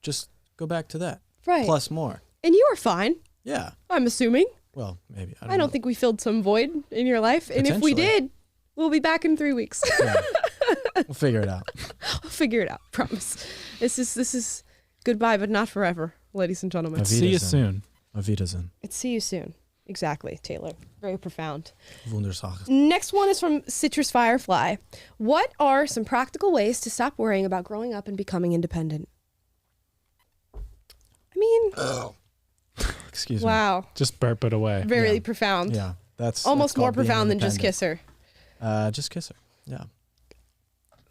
Just go back to that. Right. Plus more. And you were fine. Yeah. I'm assuming. Well, maybe. I I don't know. think we filled some void in your life. And if we Potentially. did, we'll be back in 3 weeks. Yeah. We'll figure it out. We'll figure it out. Promise. This is goodbye, but not forever, ladies and gentlemen. Auf See you Wiedersehen. soon. Auf Wiedersehen. It's see you soon. Exactly, Taylor. Very profound. Wundersache. Next one is from Citrus Firefly. What are some practical ways to stop worrying about growing up and becoming independent? I mean, Excuse me. wow. Just burp it away. Very Yeah. profound. Yeah. That's Almost more called being profound than just independent. kiss her. Just kiss her. Yeah.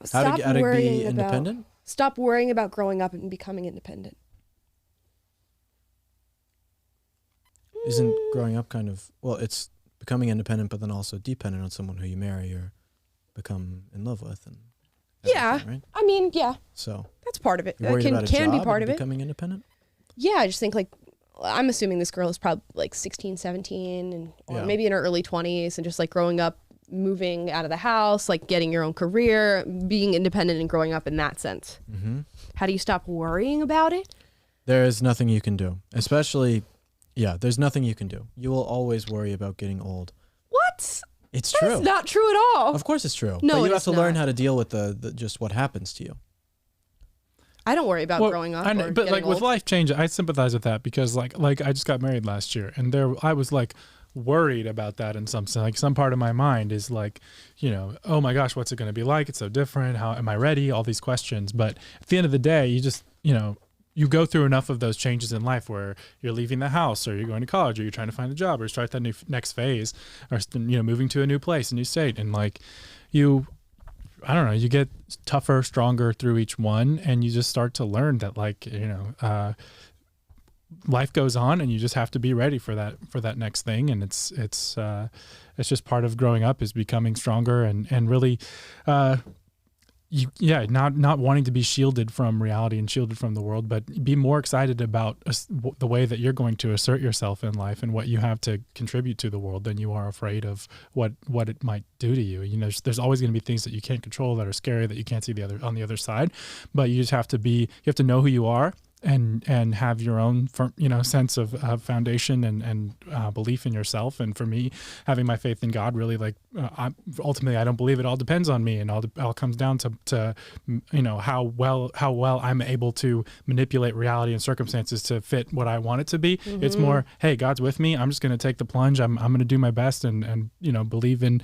Stop how to worrying be independent? Stop worrying about growing up and becoming independent. Isn't growing up kind of, well, it's becoming independent, but then also dependent on someone who you marry or become in love with. And Yeah. everything, Right? I mean, yeah, So that's part of it. you're That worried about a can be job part and of it. becoming independent? Yeah, I just think like, I'm assuming this girl is probably like 16, 17, or Yeah. maybe in her early 20s, and just like growing up, moving out of the house, like getting your own career, being independent and growing up in that sense. Mm-hmm. How do you stop worrying about it? There is nothing you can do. Especially, there's nothing you can do. You will always worry about getting old. What? It's true. That's not true at all. Of course it's true. No, but you it have is to learn not. how to deal with the just what happens to you. I don't worry about Well, growing up. I know, or but like getting with old. life change, I sympathize with that because like I just got married last year, and I was like worried about that in some sense. Like some part of my mind is like, oh my gosh, what's it going to be like? It's so different. How am I ready? All these questions. But at the end of the day, you just you go through enough of those changes in life where you're leaving the house, or you're going to college, or you're trying to find a job, or start that next phase, or moving to a new place, a new state, and like I don't know, you get tougher, stronger through each one, and you just start to learn that life goes on, and you just have to be ready for that next thing. And it's just part of growing up, is becoming stronger and really not wanting to be shielded from reality and shielded from the world, but be more excited about the way that you're going to assert yourself in life and what you have to contribute to the world than you are afraid of what it might do to you. There's always going to be things that you can't control, that are scary, that you can't see on the other side, but you just have to know who you are and have your own sense of foundation and belief in yourself. And for me, having my faith in God, really ultimately I don't believe it all depends on me, and all comes down to how well I'm able to manipulate reality and circumstances to fit what I want it to be. Mm-hmm. It's more, hey, God's with me. I'm just going to take the plunge. I'm going to do my best and believe in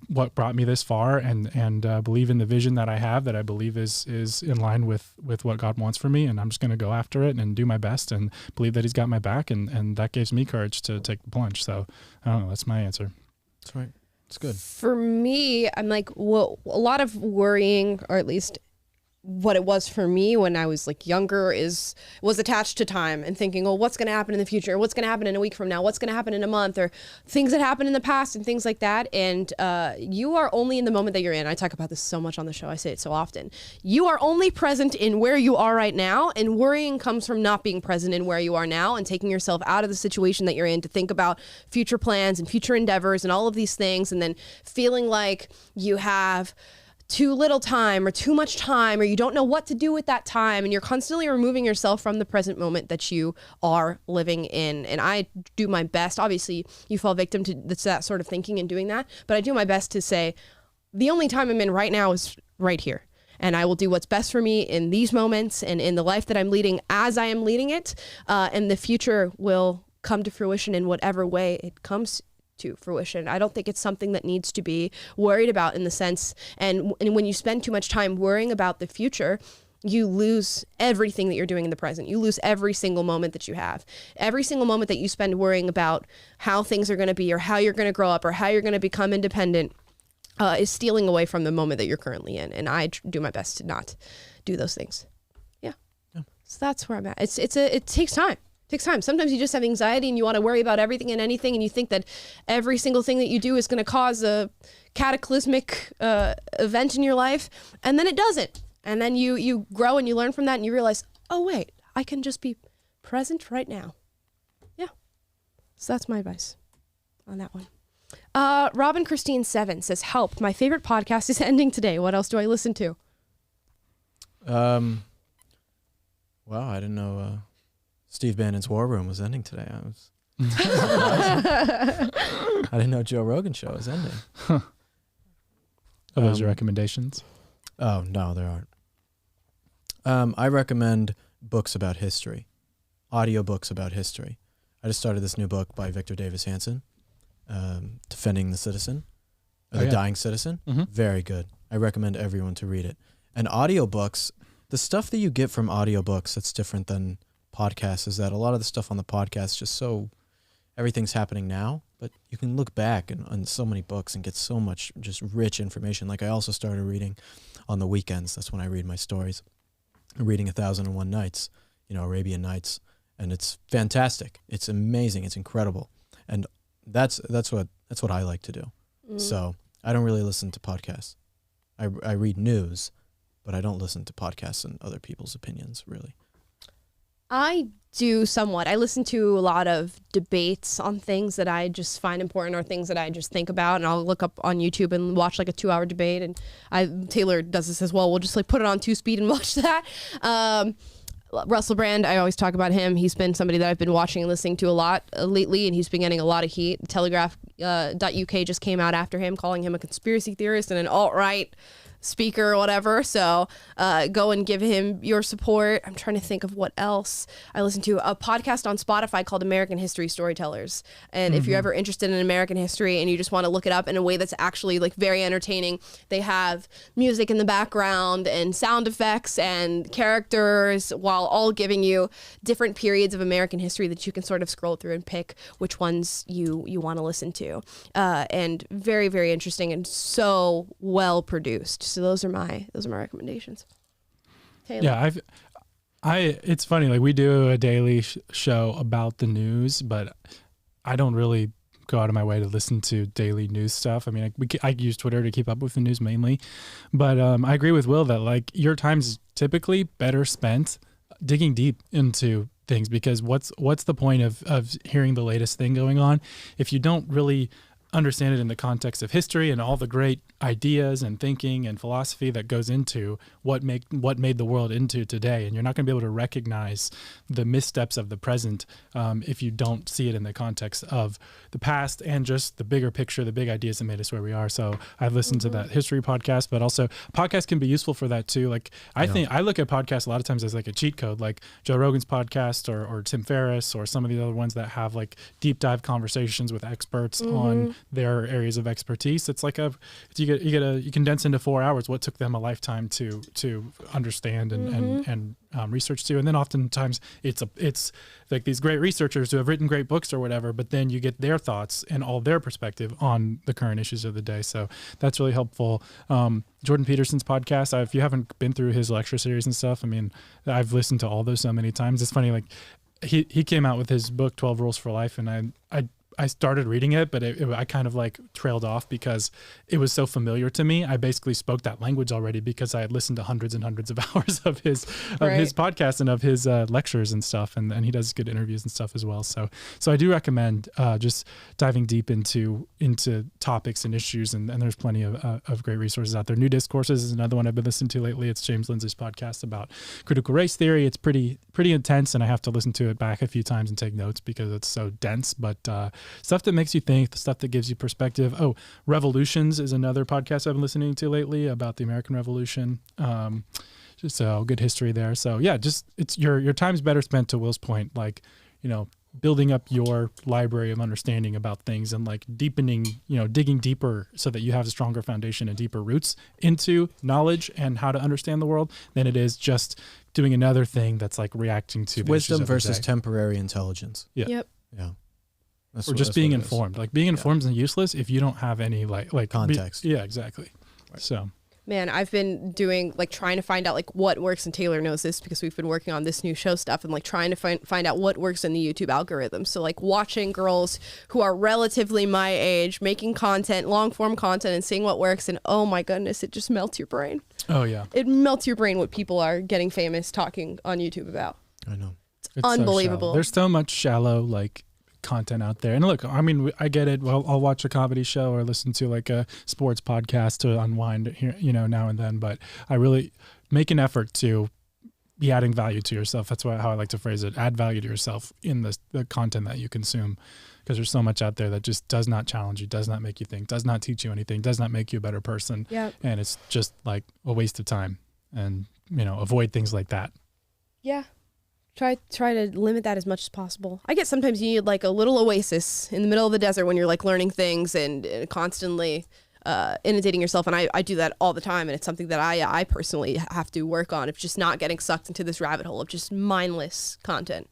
what brought me this far, and believe in the vision that I have, that I believe is in line with what God wants for me, and I'm just going to go after it and do my best and believe that He's got my back, and that gives me courage to take the plunge. So I don't know, that's my answer. That's right. It's good. For me, I'm like, well, a lot of worrying, or at least what it was for me when I was like younger was attached to time and thinking, oh, what's going to happen in the future? What's going to happen in a week from now? What's going to happen in a month? Or things that happened in the past and things like that. And you are only in the moment that you're in. I talk about this so much on the show. I say it so often. You are only present in where you are right now, and worrying comes from not being present in where you are now and taking yourself out of the situation that you're in to think about future plans and future endeavors and all of these things, and then feeling like you have too little time or too much time, or you don't know what to do with that time, and you're constantly removing yourself from the present moment that you are living in. And I do my best. Obviously, you fall victim to that sort of thinking and doing that, but I do my best to say the only time I'm in right now is right here. And I will do what's best for me in these moments and in the life that I'm leading as I am leading it. And the future will come to fruition in whatever way it comes to fruition. I don't think it's something that needs to be worried about in the sense, and when you spend too much time worrying about the future, you lose everything that you're doing in the present. You lose every single moment that you have. Every single moment that you spend worrying about how things are going to be or how you're going to grow up or how you're going to become independent is stealing away from the moment that you're currently in. And I do my best to not do those things. Yeah. So that's where I'm at. It takes time. Takes time. Sometimes you just have anxiety and you want to worry about everything and anything, and you think that every single thing that you do is going to cause a cataclysmic event in your life, and then it doesn't. And then you grow and you learn from that, and you realize, oh wait, I can just be present right now. Yeah. So that's my advice on that one. Robin Christine 7 says, help, my favorite podcast is ending today. What else do I listen to? Wow, I didn't know Steve Bannon's War Room was ending today. I didn't know Joe Rogan's show was ending. Are those your recommendations? Oh, no, there aren't. I recommend books about history, audiobooks about history. I just started this new book by Victor Davis Hanson, Defending the Citizen, or Dying Citizen. Mm-hmm. Very good. I recommend everyone to read it. And audiobooks, the stuff that you get from audiobooks that's different than podcasts is that a lot of the stuff on the podcast just so everything's happening now, but you can look back on so many books and get so much just rich information. Like I also started reading on the weekends. That's when I read my stories. I'm reading 1001 Nights, Arabian Nights, and it's fantastic. It's amazing. It's incredible. And that's what I like to do. So I don't really listen to podcasts. I read news, but I don't listen to podcasts and other people's opinions really. I do somewhat. I listen to a lot of debates on things that I just find important or things that I just think about, and I'll look up on YouTube and watch like a 2-hour debate. And Taylor does this as well. We'll just like put it on 2-speed and watch that. Russell Brand, I always talk about him. He's been somebody that I've been watching and listening to a lot lately, and he's been getting a lot of heat. Telegraph.uk just came out after him, calling him a conspiracy theorist and an alt-right speaker or whatever. So go and give him your support. I'm trying to think of what else. I listen to a podcast on Spotify called American History Storytellers. And if you're ever interested in American history and you just want to look it up in a way that's actually like very entertaining, they have music in the background and sound effects and characters while all giving you different periods of American history that you can sort of scroll through and pick which ones you want to listen to. And very, very interesting and so well produced. So those are my recommendations. Taylor. Yeah, it's funny. Like we do a daily show about the news, but I don't really go out of my way to listen to daily news stuff. I mean, I use Twitter to keep up with the news mainly, but I agree with Will that like your time's typically better spent digging deep into things, because what's the point of hearing the latest thing going on if you don't really understand it in the context of history and all the great ideas and thinking and philosophy that goes into what made the world into today. And you're not going to be able to recognize the missteps of the present if you don't see it in the context of the past and just the bigger picture, the big ideas that made us where we are. So I've listened to that history podcast, but also podcasts can be useful for that too. Like I think I look at podcasts a lot of times as like a cheat code, like Joe Rogan's podcast or Tim Ferriss or some of the other ones that have like deep dive conversations with experts on their areas of expertise. It's like you condense into 4 hours what took them a lifetime to understand and research to. And then oftentimes it's like these great researchers who have written great books or whatever, but then you get their thoughts and all their perspective on the current issues of the day. So that's really helpful. Jordan Peterson's podcast, if you haven't been through his lecture series and stuff, I mean, I've listened to all those so many times. It's funny, like he came out with his book 12 Rules for Life, and I started reading it, but I kind of like trailed off because it was so familiar to me. I basically spoke that language already because I had listened to hundreds and hundreds of hours of his podcast and of his lectures and stuff, and he does good interviews and stuff as well. So I do recommend just diving deep into topics and issues, and there's plenty of great resources out there. New Discourses is another one I've been listening to lately. It's James Lindsay's podcast about critical race theory. It's pretty intense, and I have to listen to it back a few times and take notes because it's so dense, but stuff that makes you think, the stuff that gives you perspective. Oh, Revolutions is another podcast I've been listening to lately about the American Revolution. Just a good history there. So yeah, just it's your time's better spent, to Will's point, like, building up your library of understanding about things and like deepening, digging deeper so that you have a stronger foundation and deeper roots into knowledge and how to understand the world than it is just doing another thing that's like reacting to wisdom versus temporary intelligence. Yeah. Yep. Yeah. Or just being informed. Like being informed isn't useless if you don't have any like context. Yeah, exactly. Right. So, man, I've been doing trying to find out what works, and Taylor knows this because we've been working on this new show stuff and trying to find out what works in the YouTube algorithm. So watching girls who are relatively my age making content, long form content, and seeing what works, and oh my goodness, it just melts your brain. Oh yeah. It melts your brain what people are getting famous talking on YouTube about. I know. It's unbelievable. So there's so much shallow content out there. And look, I mean, I get it. Well, I'll watch a comedy show or listen to a sports podcast to unwind here, now and then. But I really make an effort to be adding value to yourself. That's how I like to phrase it. Add value to yourself in the content that you consume, because there's so much out there that just does not challenge you, does not make you think, does not teach you anything, does not make you a better person. Yep. And it's just like a waste of time. And, avoid things like that. Yeah. Try to limit that as much as possible. I guess sometimes you need a little oasis in the middle of the desert when you're learning things and constantly inundating yourself. And I do that all the time. And it's something that I personally have to work on, of just not getting sucked into this rabbit hole of just mindless content.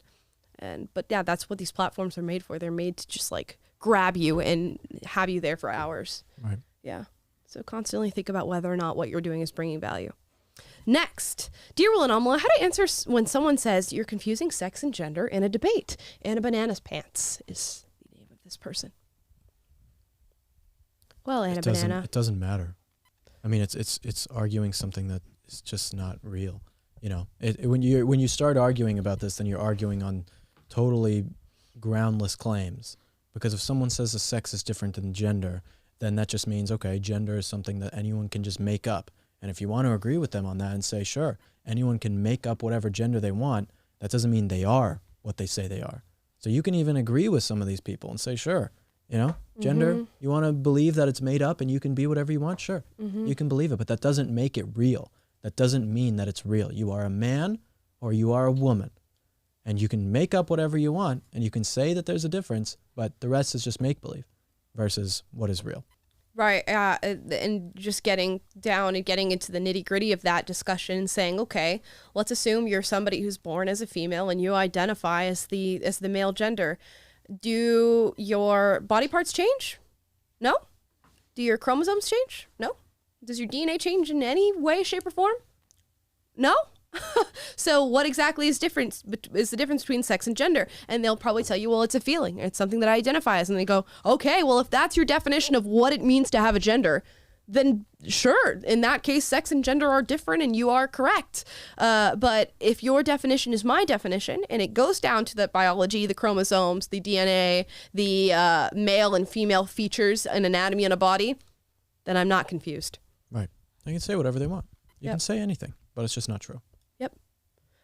But yeah, that's what these platforms are made for. They're made to just grab you and have you there for hours. Right. Yeah. So constantly think about whether or not what you're doing is bringing value. Next, Dear Will and Amala, how to answer when someone says you're confusing sex and gender in a debate. Anna Bananas Pants is the name of this person. Well, Anna Banana. It doesn't matter. I mean, it's arguing something that is just not real. When you start arguing about this, then you're arguing on totally groundless claims. Because if someone says the sex is different than gender, then that just means, okay, gender is something that anyone can just make up. And if you want to agree with them on that and say, sure, anyone can make up whatever gender they want, that doesn't mean they are what they say they are. So you can even agree with some of these people and say, sure, gender, you want to believe that it's made up and you can be whatever you want, sure, you can believe it, but that doesn't make it real. That doesn't mean that it's real. You are a man or you are a woman, and you can make up whatever you want and you can say that there's a difference, but the rest is just make-believe versus what is real. Right, and just getting down and getting into the nitty-gritty of that discussion and saying, okay, let's assume you're somebody who's born as a female and you identify as the male gender. Do your body parts change? No. Do your chromosomes change? No. Does your DNA change in any way, shape, or form? No. So what exactly is the difference between sex and gender? And they'll probably tell you, well, it's a feeling. It's something that I identify as. And they go, okay, well, if that's your definition of what it means to have a gender, then sure, in that case, sex and gender are different and you are correct. But if your definition is my definition and it goes down to the biology, the chromosomes, the DNA, the male and female features and anatomy in a body, then I'm not confused. Right. They can say whatever they want. You can say anything, but it's just not true. Yep.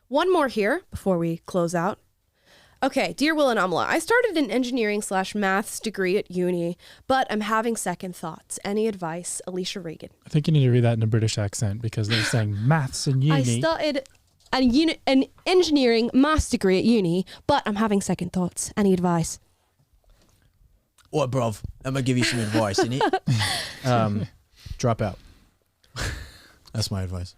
One more here before we close out. Okay, Dear Will and Amala, I started an engineering/maths degree at uni, but I'm having second thoughts. Any advice? Alicia Reagan. I think you need to read that in a British accent because they're saying maths in uni. I started an engineering maths degree at uni, but I'm having second thoughts. Any advice? What, bruv? I'm gonna give you some advice, innit? Drop out. That's my advice.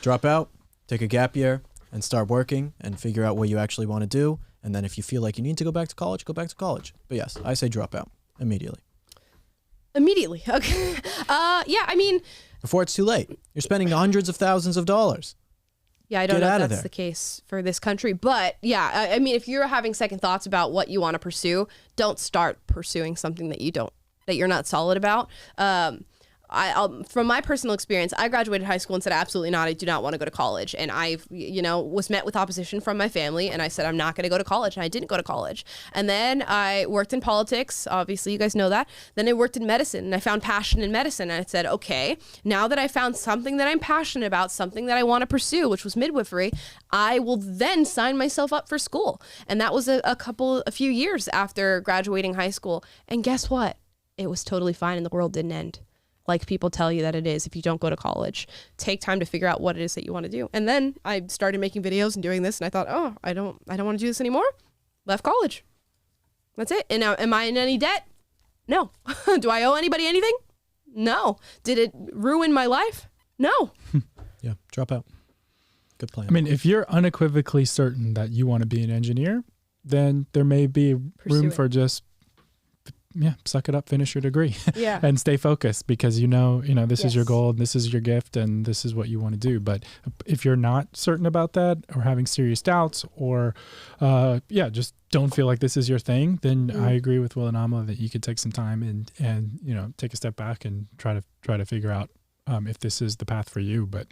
Drop out, take a gap year, and start working and figure out what you actually want to do. And then if you feel like you need to go back to college, go back to college. But yes, I say drop out immediately. Immediately. Okay. Yeah, I mean, Before it's too late. You're spending hundreds of thousands of dollars. yeah, I don't Get know out if of that's there. the case for this country, but yeah, I mean, if you're having second thoughts about what you want to pursue, don't start pursuing something that you're not solid about. I'll, from my personal experience, I graduated high school and said, absolutely not. I do not want to go to college. And I, was met with opposition from my family. And I said, I'm not going to go to college. And I didn't go to college. And then I worked in politics. Obviously, you guys know that. Then I worked in medicine and I found passion in medicine. And I said, okay, now that I found something that I'm passionate about, something that I want to pursue, which was midwifery, I will then sign myself up for school. And that was a few years after graduating high school. And guess what? It was totally fine and the world didn't end. Like people tell you that it is if you don't go to college. Take time to figure out what it is that you want to do. And then I started making videos and doing this and I thought, oh, I don't want to do this anymore. Left college. That's it. And now, am I in any debt? No. Do I owe anybody anything? No. Did it ruin my life? No. Yeah, drop out. Good plan. I mean, if you're unequivocally certain that you want to be an engineer, then there may be room for just suck it up, finish your degree, Yeah. and stay focused because this is your Yes. goal, and this is your gift, and this is what you want to do. But if you're not certain about that, or having serious doubts, or just don't feel like this is your thing, then I agree with Will and Amala that you could take some time and take a step back and try to figure out if this is the path for you. But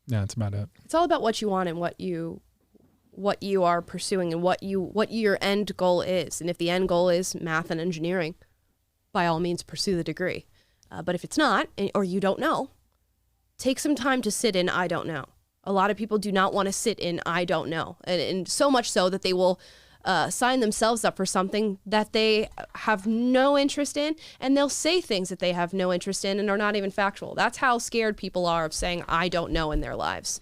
that's about it. It's all about what you want and what you are pursuing and what your end goal is. And if the end goal is math and engineering, by all means pursue the degree. But if it's not, or you don't know, take some time to sit in I don't know. A lot of people do not want to sit in I don't know. And so much so that they will sign themselves up for something that they have no interest in, and they'll say things that they have no interest in and are not even factual. That's how scared people are of saying I don't know in their lives.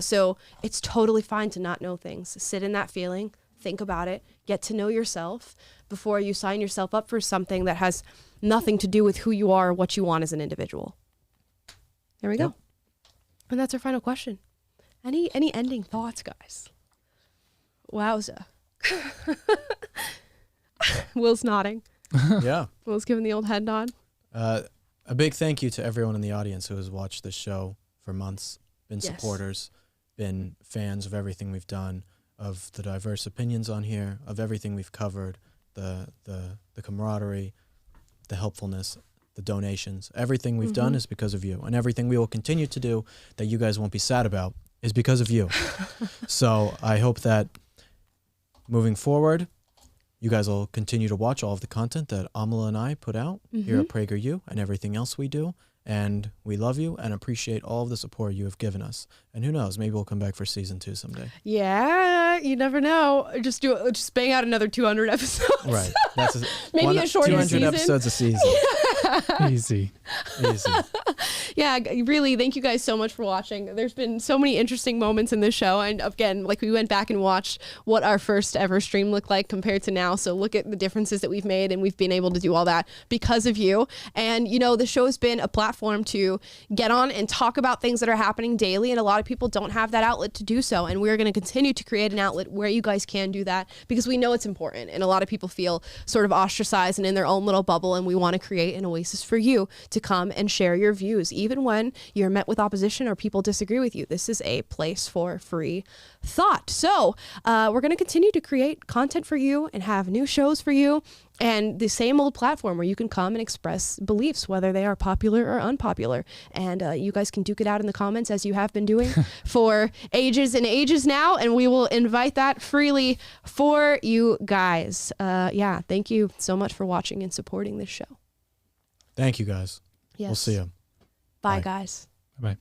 So it's totally fine to not know things. Sit in that feeling, think about it, get to know yourself before you sign yourself up for something that has nothing to do with who you are or what you want as an individual. There we go. And that's our final question. Any ending thoughts, guys? Wowza. Will's nodding. Yeah. Will's giving the old head nod. A big thank you to everyone in the audience who has watched this show for months, been Yes. supporters, been fans of everything we've done, of the diverse opinions on here, of everything we've covered, the camaraderie, the helpfulness, the donations. Everything we've done is because of you. And everything we will continue to do that you guys won't be sad about is because of you. So I hope that moving forward, you guys will continue to watch all of the content that Amala and I put out here at PragerU and everything else we do. And we love you and appreciate all of the support you have given us. And who knows, maybe we'll come back for season 2 someday. Yeah, you never know. Just bang out another 200 episodes. Right. That's Maybe a shorter 200 season. episodes a season. Easy. Yeah, really, thank you guys so much for watching. There's been so many interesting moments in this show. And again, like we went back and watched what our first ever stream looked like compared to now. So look at the differences that we've made, and we've been able to do all that because of you. And, the show has been a platform to get on and talk about things that are happening daily. And a lot of people don't have that outlet to do so. And we're going to continue to create an outlet where you guys can do that because we know it's important. And a lot of people feel sort of ostracized and in their own little bubble. And we want to create an oasis for you to come and share your views, even when you're met with opposition or people disagree with you. This is a place for free thought. So we're going to continue to create content for you and have new shows for you, and the same old platform where you can come and express beliefs, whether they are popular or unpopular. And you guys can duke it out in the comments as you have been doing for ages and ages now, and we will invite that freely for you guys. Thank you so much for watching and supporting this show. Thank you, guys. Yes. We'll see you. Bye, Bye. guys. Bye.